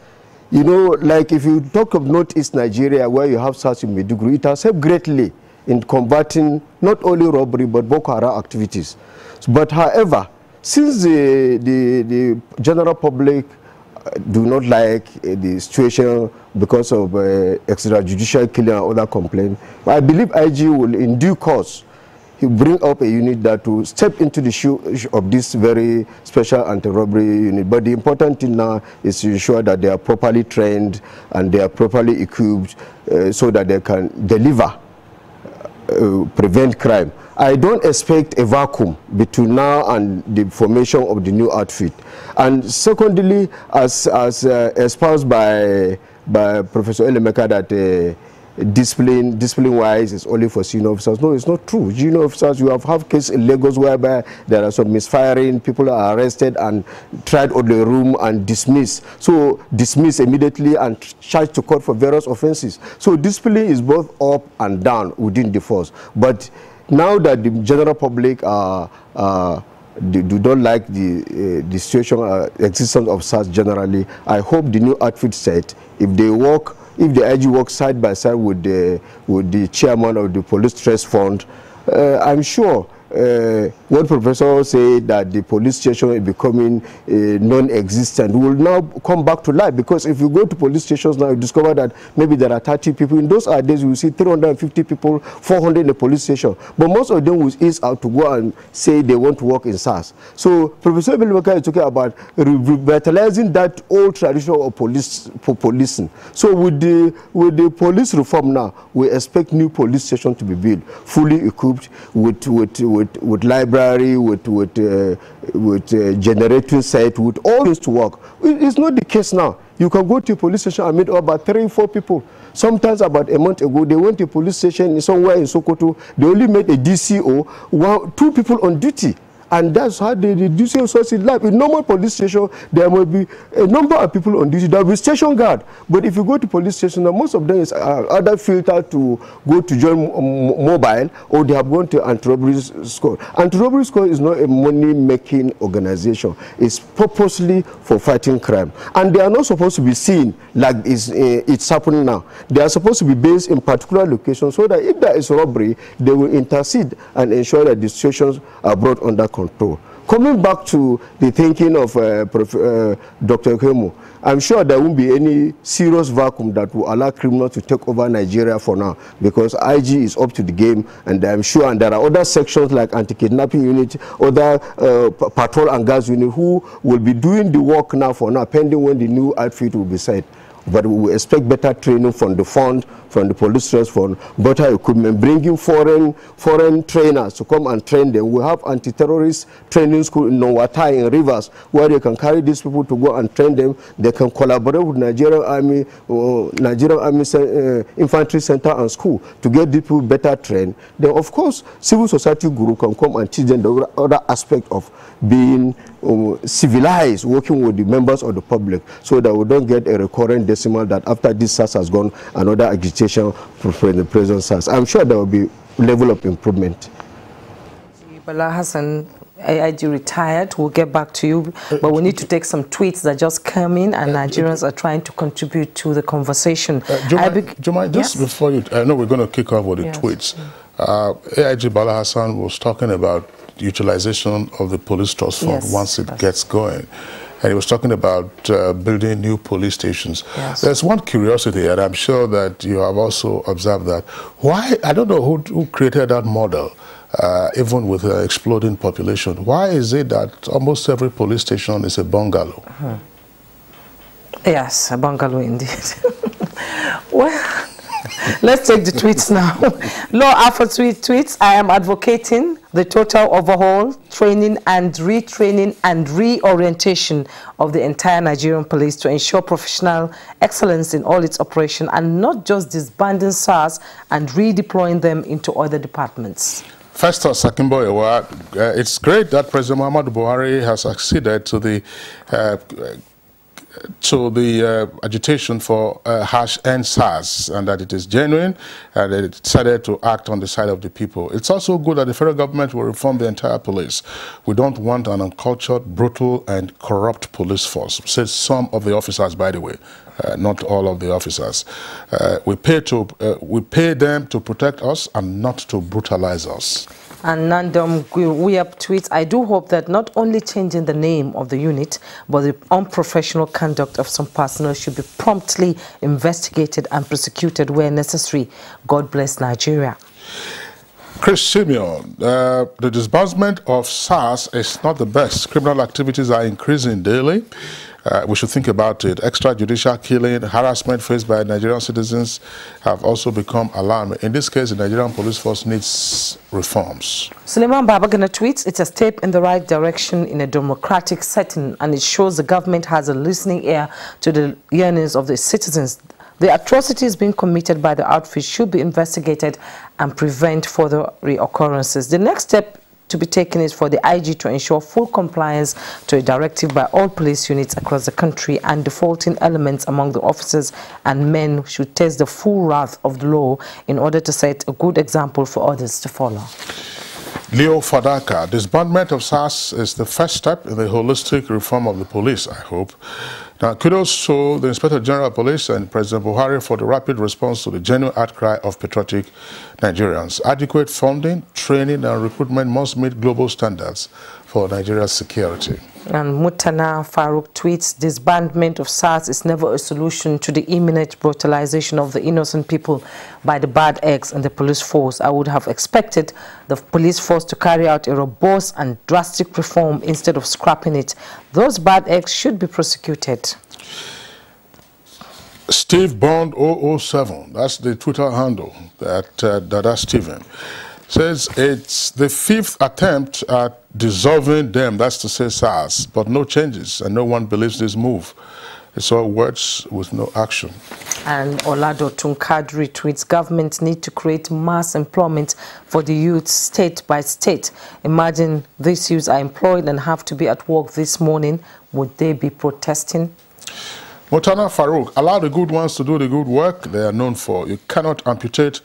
You know, like if you talk of Northeast Nigeria, where you have SARS in Maiduguri, it has helped greatly in combating not only robbery but Boko Haram activities. But however, since the general public do not like the situation because of extrajudicial killing and other complaints, I believe IG will in due course bring up a unit that will step into the shoes of this very special anti-robbery unit. But the important thing now is to ensure that they are properly trained and they are properly equipped so that they can deliver, prevent crime. I don't expect a vacuum between now and the formation of the new outfit. And secondly, as espoused by Professor Elemeka, that discipline-wise is only for senior officers. No, it's not true. Junior officers, you have cases in Lagos whereby there are some misfiring, people are arrested and tried on the room and dismissed. So dismissed immediately and charged to court for various offenses. So discipline is both up and down within the force. But now that the general public do not like the situation, existence of SARS generally, I hope the new outfit set, if the IG works side by side with the chairman of the Police Trust Fund, I'm sure what Professor said, that the police station is becoming non-existent, will now come back to life. Because if you go to police stations now, you discover that maybe there are 30 people. In those days, you will see 350 people, 400 in the police station. But most of them will ease out to go and say they want to work in SARS. So Professor Belweka is talking about revitalizing that old tradition of policing. So with the police reform now, we expect new police station to be built, fully equipped with with library, with generating site, with all things to work. It's not the case now. You can go to a police station and meet about 3 or 4 people. Sometimes about a month ago, they went to a police station somewhere in Sokoto. They only met a DCO, 2 people on duty. And that's how the duty source is life. In normal police station, there will be a number of people on duty. There will be station guard. But if you go to police station, most of them is either filtered to go to join mobile, or they have gone to anti-robbery squad. Anti-robbery squad is not a money-making organization. It's purposely for fighting crime. And they are not supposed to be seen like it's happening now. They are supposed to be based in particular locations so that if there is robbery, they will intercede and ensure that the situations are brought under control. Coming back to the thinking of Dr. Kemu, I'm sure there won't be any serious vacuum that will allow criminals to take over Nigeria for now, because IG is up to the game, and I'm sure, and there are other sections like anti-kidnapping unit, other patrol and gas unit who will be doing the work now for now, pending when the new outfit will be set. But we will expect better training from the fund, from the police trust fund, better equipment, bringing foreign trainers to come and train them. We have anti-terrorist training school in Nowata in Rivers, where they can carry these people to go and train them. They can collaborate with Nigerian Army, Infantry Center and school to get these people better trained. Then, of course, civil society group can come and teach them the other aspect of being civilized, working with the members of the public, so that we don't get a recurrent decimal that after this SARS has gone, another agitation for the present SARS. I'm sure there will be level of improvement. Bala Hassan, AIG retired. We'll get back to you, but we need to take some tweets that just come in, and Nigerians are trying to contribute to the conversation. Jumai, just before you, I know we're going to kick off with the tweets. AIG Bala Hassan was talking about utilization of the police trust fund once it gets going. And he was talking about building new police stations. There's one curiosity, and I'm sure that you have also observed that. Why, I don't know who created that model, even with an exploding population. Why is it that almost every police station is a bungalow? Yes, a bungalow indeed. Well, let's take the tweets now. Law Alpha tweets, I am advocating the total overhaul, training and retraining and reorientation of the entire Nigerian police to ensure professional excellence in all its operation, and not just disbanding SARS and redeploying them into other departments. Festus Sakimboyewa, it's great that President Muhammadu Buhari has acceded to the agitation for #end SARS, and that it is genuine, and that it decided to act on the side of the people. It's also good that the federal government will reform the entire police. We don't want an uncultured, brutal, and corrupt police force, says some of the officers, by the way. Not all of the officers. We pay them to protect us and not to brutalize us. And Nandom Guyap tweets, I do hope that not only changing the name of the unit, but the unprofessional conduct of some personnel should be promptly investigated and prosecuted where necessary. God bless Nigeria. Chris Simeon, the disbursement of SARS is not the best. Criminal activities are increasing daily. We should think about it. Extrajudicial killing, harassment faced by Nigerian citizens have also become alarming. In this case, the Nigerian police force needs reforms. Suleiman Babagana tweets, it's a step in the right direction in a democratic setting, and it shows the government has a listening ear to the yearnings of the citizens. The atrocities being committed by the outfit should be investigated and prevent further reoccurrences. The next step to be taken is for the IG to ensure full compliance to a directive by all police units across the country, and defaulting elements among the officers and men should test the full wrath of the law in order to set a good example for others to follow. Leo Fadaka, disbandment of SARS is the first step in the holistic reform of the police, I hope. Now, kudos to the Inspector General of Police and President Buhari for the rapid response to the genuine outcry of patriotic Nigerians. Adequate funding, training, and recruitment must meet global standards for Nigeria's security. And Mutana Farouk tweets, disbandment of SARS is never a solution to the imminent brutalization of the innocent people by the bad eggs in the police force. I would have expected the police force to carry out a robust and drastic reform instead of scrapping it. Those bad eggs should be prosecuted. Steve Bond 007, that's the Twitter handle, that's Steven. says it's the 5th attempt at dissolving them, that's to say SARS, but no changes, and no one believes this move. It's all words with no action. And Olado Tunkadri tweets, governments need to create mass employment for the youth state by state. Imagine these youths are employed and have to be at work this morning. Would they be protesting? Motana Farouk, allow the good ones to do the good work they are known for. You cannot amputate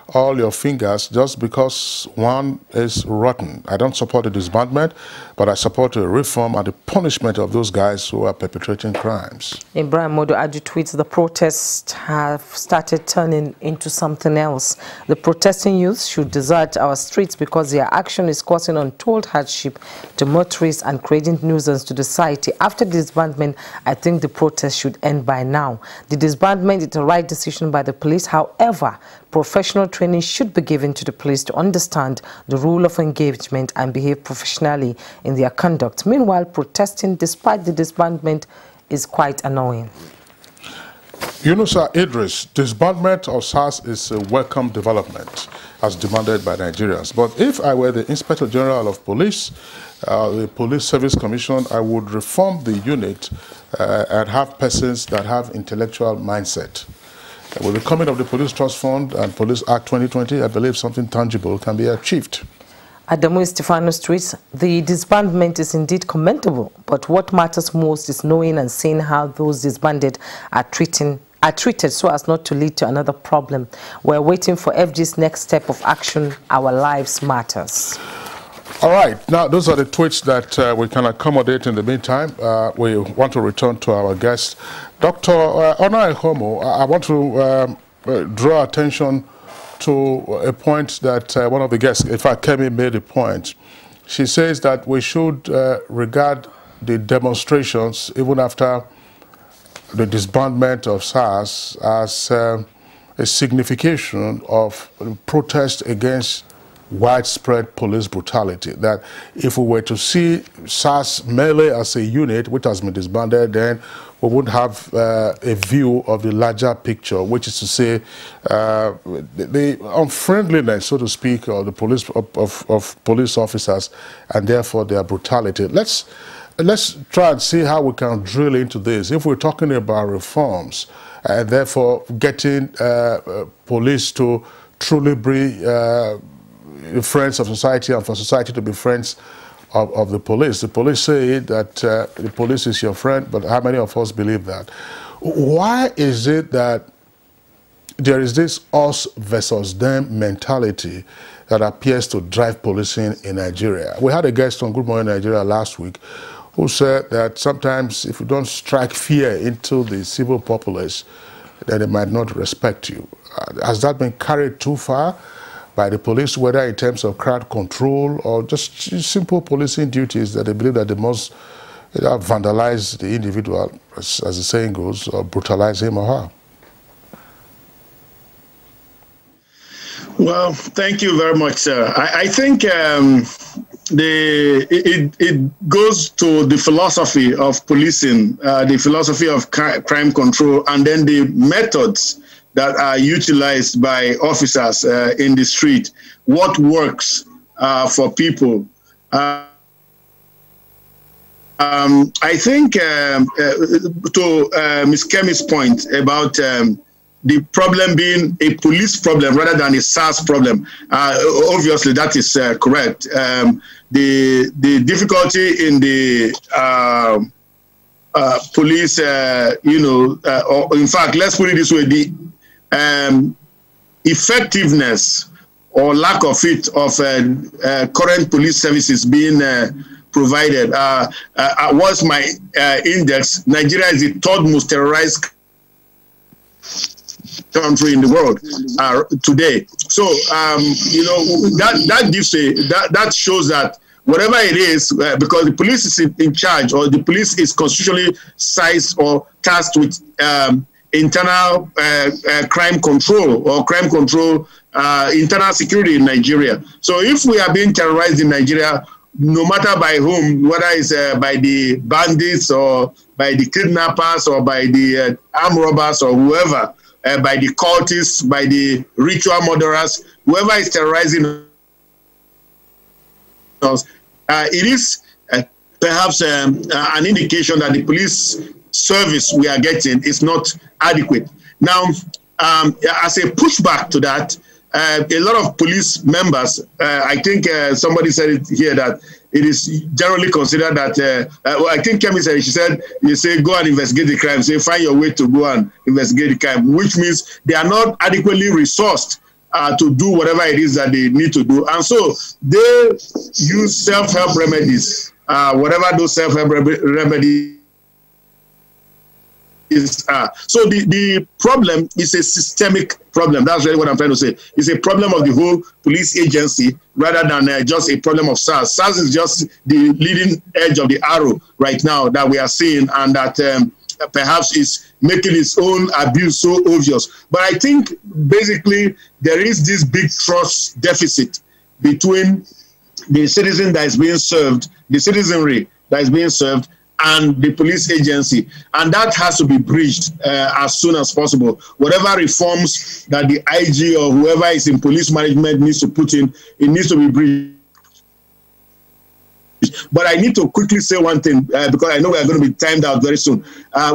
all your fingers just because one is rotten. I don't support the disbandment, but I support the reform and the punishment of those guys who are perpetrating crimes. Ibrahim Modo Adu tweets, the protests have started turning into something else. The protesting youths should desert our streets because their action is causing untold hardship to motorists and creating nuisance to the society. After the disbandment, I think the protest should end by now. The disbandment is the right decision by the police. However, professional training should be given to the police to understand the rule of engagement and behave professionally in their conduct. Meanwhile, protesting despite the disbandment is quite annoying. Yunusa Idris, disbandment of SARS is a welcome development as demanded by Nigerians. But if I were the Inspector General of Police, the Police Service Commission, I would reform the unit and have persons that have intellectual mindset. With the coming of the Police Trust Fund and Police Act 2020, I believe something tangible can be achieved. Adamu Stephanos tweets, the disbandment is indeed commendable, but what matters most is knowing and seeing how those disbanded are treated so as not to lead to another problem. We're waiting for FG's next step of action. Our lives matters. All right, now those are the tweets that we can accommodate in the meantime. We want to return to our guest. Dr. Ona Ehomo, I want to draw attention to a point that one of the guests, in fact, Kemi, made a point. She says that we should regard the demonstrations, even after the disbandment of SARS, as a signification of protest against widespread police brutality. That if we were to see SARS merely as a unit which has been disbanded, then we would have a view of the larger picture, which is to say the unfriendliness, so to speak, of the police of police officers, and therefore their brutality. Let's try and see how we can drill into this. If we're talking about reforms and therefore getting police to truly be friends of society and for society to be friends of the police. The police say that the police is your friend, but how many of us believe that? Why is it that there is this us versus them mentality that appears to drive policing in Nigeria? We had a guest on Good Morning Nigeria last week who said that sometimes if you don't strike fear into the civil populace, then they might not respect you. Has that been carried too far by the police, whether in terms of crowd control or just simple policing duties that they believe that they must vandalize the individual, as the saying goes, or brutalize him or her? Well, thank you very much, sir. I think it goes to the philosophy of policing, the philosophy of crime control, and then the methods that are utilized by officers in the street. What works for people? I think to Ms. Kemi's point about the problem being a police problem rather than a SARS problem, obviously that is correct. The difficulty in the police, or in fact, let's put it this way, the effectiveness or lack of it of current police services being provided. What's my index? Nigeria is the third most terrorized country in the world today. So that gives that shows that whatever it is, because the police is in charge, or the police is constitutionally sized or tasked with internal crime control or crime control, internal security in Nigeria. So if we are being terrorized in Nigeria, no matter by whom, whether it's by the bandits or by the kidnappers or by the armed robbers or whoever, by the cultists, by the ritual murderers, whoever is terrorizing it is perhaps an indication that the police service we are getting is not adequate. Now, as a pushback to that, a lot of police members, I think somebody said it here, that it is generally considered that, well, I think Kemi said, she said, you say, go and investigate the crime, say, find your way to go and investigate the crime, which means they are not adequately resourced to do whatever it is that they need to do. And so they use self-help remedies, whatever those self-help remedies so the problem is a systemic problem. That's really what I'm trying to say. It's a problem of the whole police agency rather than just a problem of SARS. SARS is just the leading edge of the arrow right now that we are seeing, and that perhaps is making its own abuse so obvious. But I think basically there is this big trust deficit between the citizen that is being served, the citizenry that is being served, and the police agency, and that has to be bridged as soon as possible. Whatever reforms that the IG or whoever is in police management needs to put in, it needs to be bridged. But I need to quickly say one thing, because I know we are going to be timed out very soon.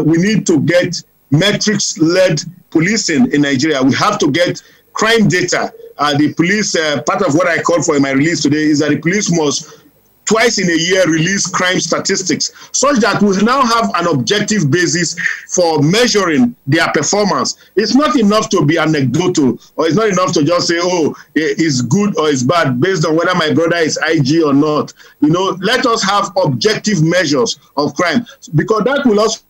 We need to get metrics-led policing in Nigeria. We have to get crime data. The police, part of what I called for in my release today is that the police must twice in a year release crime statistics, such that we now have an objective basis for measuring their performance. It's not enough to be anecdotal, or it's not enough to just say, oh, it's good or it's bad based on whether my brother is IG or not. You know, let us have objective measures of crime, because that will also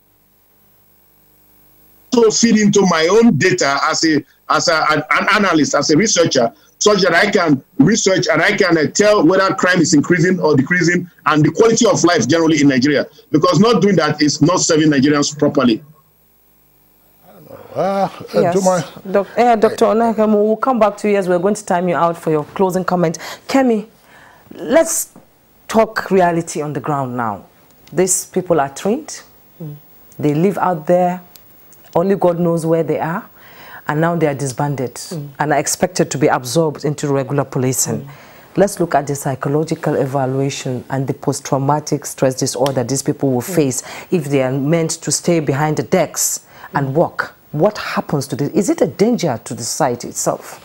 feed into my own data as an analyst, as a researcher, such that I can research and I can tell whether crime is increasing or decreasing, and the quality of life generally in Nigeria. Because not doing that is not serving Nigerians properly. Yes. Dr. Onakemo, we'll come back to you as we're going to time you out for your closing comment. Kemi, let's talk reality on the ground now. These people are trained. They live out there. Only God knows where they are. And now they are disbanded and are expected to be absorbed into regular policing. Let's look at the psychological evaluation and the post-traumatic stress disorder these people will face if they are meant to stay behind the decks and work. What happens to this? Is it a danger to the society itself?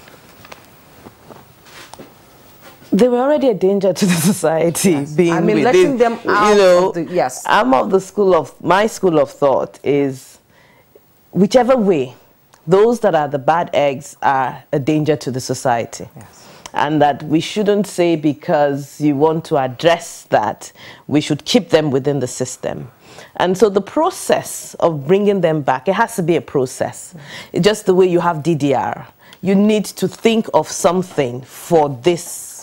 They were already a danger to the society. Yes. Being I mean, letting them out of the, yes. I'm of the school of, my school of thought is, whichever way, those that are the bad eggs are a danger to the society. Yes. And that we shouldn't say because you want to address that, we should keep them within the system. And so the process of bringing them back, it has to be a process. It's just the way you have DDR. You need to think of something for this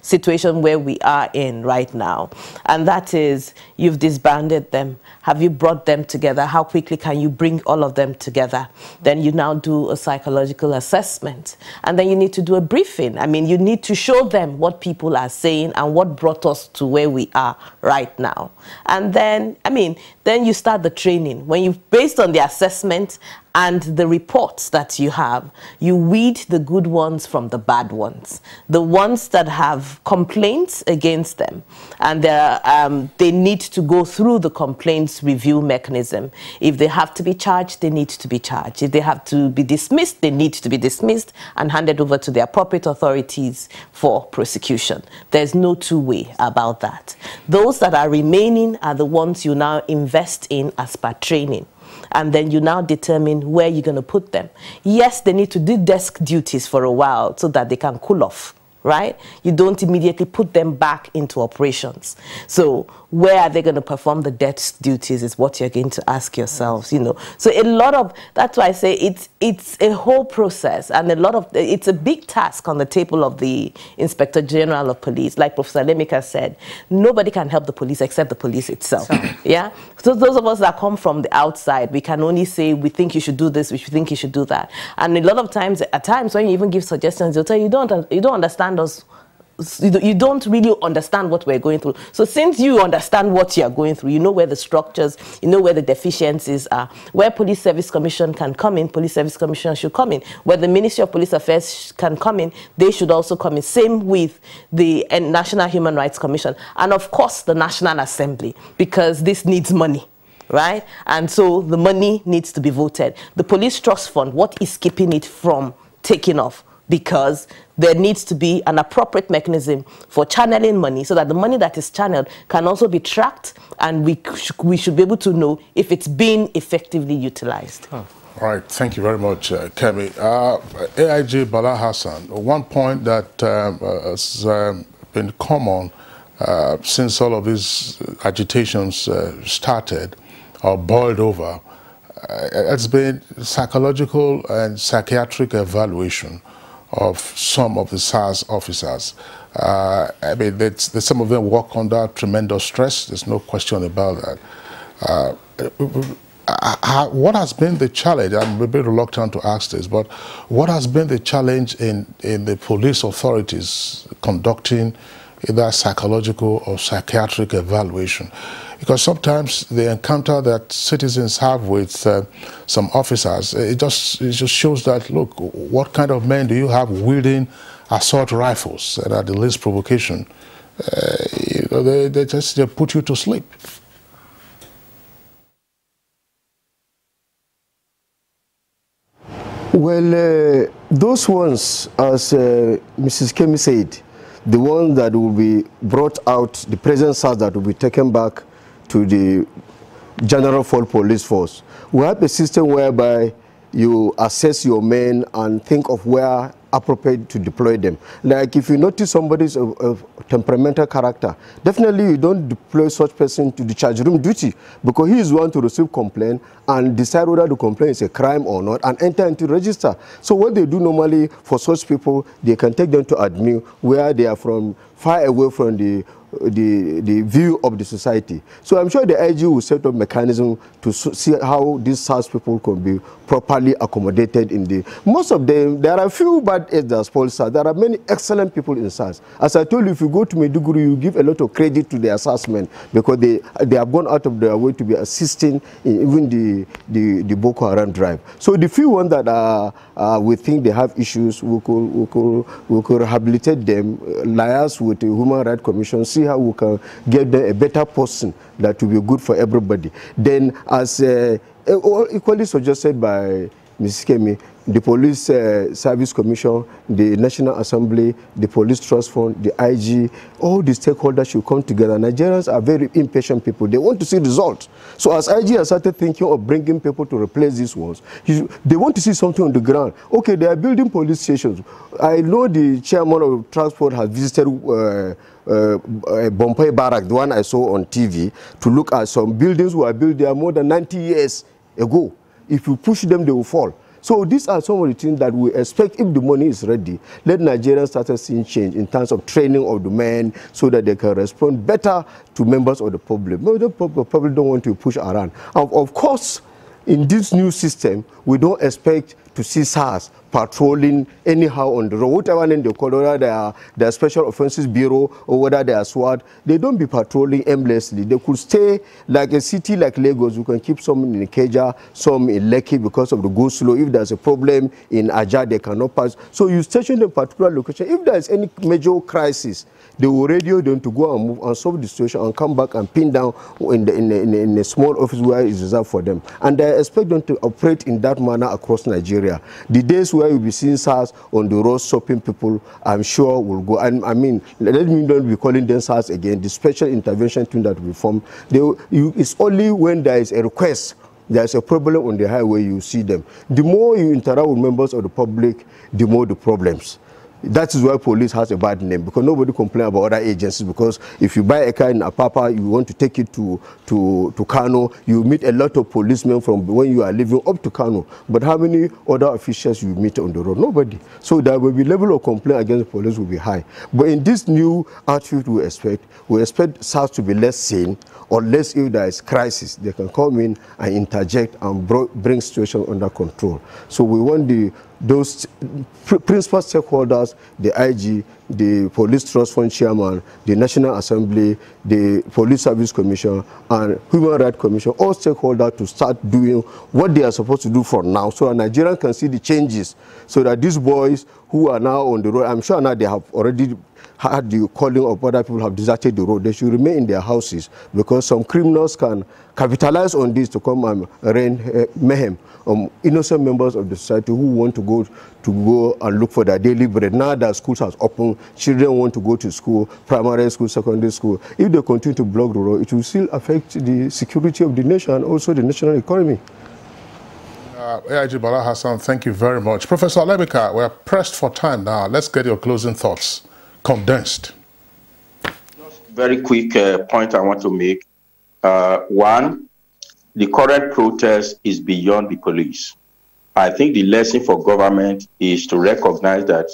situation where we are in right now. And that is, you've disbanded them. Have you brought them together? How quickly can you bring all of them together? Then you now do a psychological assessment. And then you need to do a briefing. I mean, you need to show them what people are saying and what brought us to where we are right now. And then, I mean, then you start the training. When you, based on the assessment and the reports that you have, you weed the good ones from the bad ones. The ones that have complaints against them, and they need to go through the complaints review mechanism. If they have to be charged, they need to be charged. If they have to be dismissed, they need to be dismissed and handed over to the appropriate authorities for prosecution. There's no two-way about that. Those that are remaining are the ones you now invest in as per training. And then you now determine where you're going to put them. Yes, they need to do desk duties for a while so that they can cool off, right? You don't immediately put them back into operations. So where are they going to perform the desk duties is what you're going to ask yourselves, you know. So a lot of, that's why I say it's a whole process, and a lot of, it's a big task on the table of the Inspector General of Police. Like Professor Lemika said, nobody can help the police except the police itself, yeah? So those of us that come from the outside, we can only say, we think you should do this, we think you should do that. And a lot of times, at times when you even give suggestions, they'll tell you, you don't understand us you don't really understand what we're going through. So since you understand what you're going through, you know where the structures, you know where the deficiencies are, where Police Service Commission can come in, Police Service Commission should come in, where the Ministry of Police Affairs can come in, they should also come in. Same with the National Human Rights Commission, and of course the National Assembly, because this needs money. Right? And so the money needs to be voted. The Police Trust Fund, what is keeping it from taking off? Because there needs to be an appropriate mechanism for channeling money so that the money that is channeled can also be tracked, and we should be able to know if it's being effectively utilized. All right, thank you very much, Kemi. AIG Bala Hassan, one point that has been common since all of these agitations started or boiled over, it's been psychological and psychiatric evaluation of some of the SARS officers. I mean, some of them work under tremendous stress. There's no question about that. What has been the challenge? I'm a bit reluctant to ask this, but what has been the challenge in the police authorities conducting either psychological or psychiatric evaluation? Because sometimes the encounter that citizens have with some officers, it just shows that, look, what kind of men do you have wielding assault rifles? And at the least provocation, they put you to sleep. Well, those ones, as Mrs. Kemi said, the ones that will be brought out, the present SARS that will be taken back to the General Police Force. We have a system whereby you assess your men and think of where appropriate to deploy them. Like if you notice somebody's a temperamental character, definitely you don't deploy such person to the charge room duty, because he is one to receive complaint and decide whether the complaint is a crime or not and enter into register. So what they do normally for such people, they can take them to admin where they are from far away from the view of the society. So I'm sure the IG will set up mechanism to see how these SARS people can be properly accommodated in the... Most of them, there are a few bad eggs that spoil SARS. There are many excellent people in SARS. As I told you, if you go to Maiduguri, you give a lot of credit to the assessment because they have gone out of their way to be assisting in even the Boko Haram drive. So the few ones that we think they have issues, we could rehabilitate them, liaise with the Human Rights Commission, see how we can get them a better person that will be good for everybody. Then, as equally suggested by Mrs. Kemi, the Police Service Commission, the National Assembly, the Police Trust Fund, the IG, all the stakeholders should come together. Nigerians are very impatient people. They want to see results. So as IG has started thinking of bringing people to replace these ones, they want to see something on the ground. Okay, they are building police stations. I know the chairman of transport has visited Bombay Barrack, the one I saw on TV, to look at some buildings who are built there more than 90 years ago. If you push them, they will fall. So these are some of the things that we expect if the money is ready. Let Nigerians start seeing change in terms of training of the men so that they can respond better to members of the public. But the public don't want to push around. And of course, in this new system, we don't expect to see SARS patrolling anyhow on the road, whatever name they call, whether they are Special Offences Bureau or whether they are SWAT, they don't be patrolling aimlessly. They could stay like a city like Lagos. You can keep some in Ikeja, some in Lekki because of the go slow. If there's a problem in Abuja, they cannot pass. So you station them in a particular location. If there's any major crisis, they will radio them to go and move and solve the situation and come back and pin down in a small office where it's reserved for them. And I expect them to operate in that manner across Nigeria. The days where you'll be seeing SARS on the road stopping people, I'm sure will go. And I mean, let me not be calling them SARS again. The special intervention team that we form, it's only when there is a request, there's a problem on the highway, you see them. The more you interact with members of the public, the more the problems. That is why police has a bad name, because nobody complains about other agencies. Because if you buy a car in Apapa, you want to take it to Kano, you meet a lot of policemen from when you are living up to Kano. But how many other officials you meet on the road? Nobody. So there will be level of complaint against police will be high. But in this new attitude we expect SARS to be less sane, unless if there is crisis, they can come in and interject and bring situation under control. So we want the those principal stakeholders, the IG, the Police Trust Fund Chairman, the National Assembly, the Police Service Commission, and Human Rights Commission, all stakeholders to start doing what they are supposed to do from now, so that Nigerians can see the changes, so that these boys who are now on the road, I'm sure now they have already had the calling of other people have deserted the road. They should remain in their houses, because some criminals can capitalize on this to come and rain mayhem on innocent members of the society who want to go and look for their daily bread. Now that schools have opened, children want to go to school, primary school, secondary school. If they continue to block the road, it will still affect the security of the nation and also the national economy. AIG Bala Hassan, thank you very much. Professor Alebika, we're pressed for time now. Let's get your closing thoughts, condensed. Just very quick point I want to make. One, the current protest is beyond the police. I think the lesson for government is to recognize that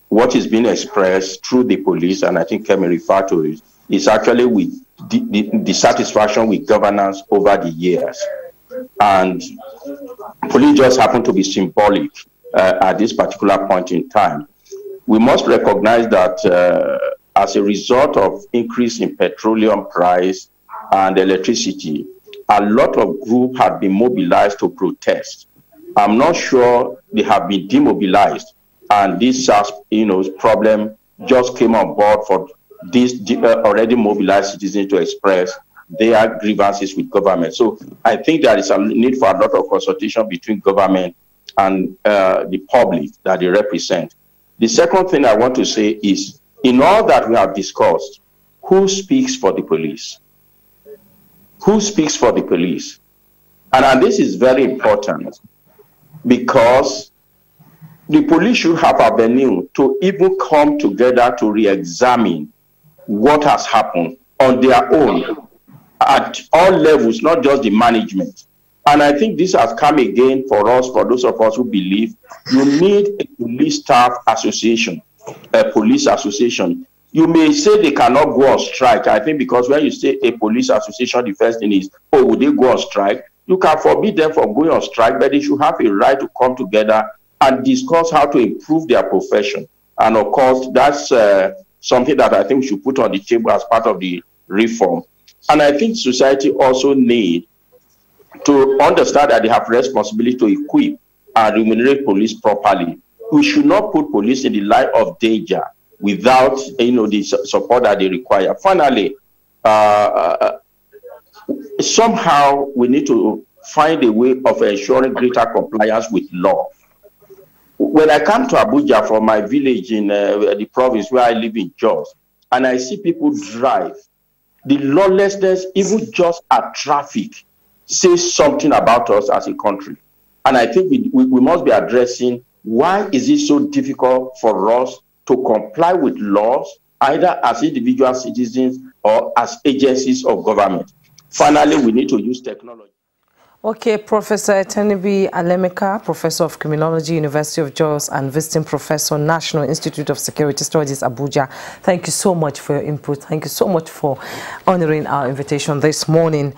what is being expressed through the police, and I think Kemi referred to it, is actually with the satisfaction with governance over the years. And police just happen to be symbolic at this particular point in time. We must recognize that as a result of increase in petroleum price and electricity, a lot of groups have been mobilized to protest. I'm not sure they have been demobilized, and this problem just came on board for these already mobilized citizens to express their grievances with government. So I think there is a need for a lot of consultation between government and the public that they represent. The second thing I want to say is, in all that we have discussed, who speaks for the police? Who speaks for the police? And this is very important, because the police should have a venue to even come together to re-examine what has happened on their own at all levels, not just the management. And I think this has come again for us, for those of us who believe you need a police staff association, a police association. You may say they cannot go on strike. I think because when you say a police association, the first thing is, oh, would they go on strike? You can forbid them from going on strike, but they should have a right to come together and discuss how to improve their profession. And of course, that's something that I think we should put on the table as part of the reform. And I think society also needs to understand that they have responsibility to equip and remunerate police properly. We should not put police in the line of danger without the support that they require. Finally, somehow we need to find a way of ensuring greater compliance with law. When I come to Abuja from my village in the province where I live in Jos, and I see people drive, the lawlessness, even just at traffic, says something about us as a country. And I think we must be addressing, why is it so difficult for us to comply with laws, either as individual citizens or as agencies of government? Finally, we need to use technology. Okay, Professor Etenibi Alemeka, Professor of Criminology, University of Jos, and Visiting Professor, National Institute of Security Studies, Abuja. Thank you so much for your input. Thank you so much for honoring our invitation this morning.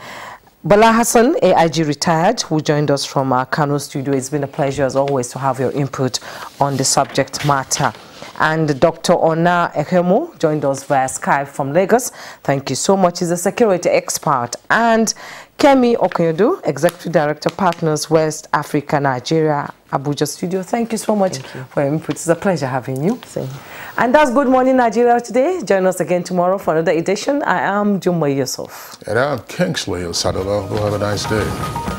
Bala Hassan, AIG retired, who joined us from our Kano studio. It's been a pleasure, as always, to have your input on the subject matter. And Dr. Ona Ekemo joined us via Skype from Lagos. Thank you so much. He's a security expert. And Kemi Okoyodo, Executive Director, Partners West Africa, Nigeria, Abuja studio. Thank you so much for your input. It's a pleasure having you. Same. And that's Good Morning Nigeria today. Join us again tomorrow for another edition. I am Jumma Yusuf. And I'm Kingsley Osadolo. Have a nice day.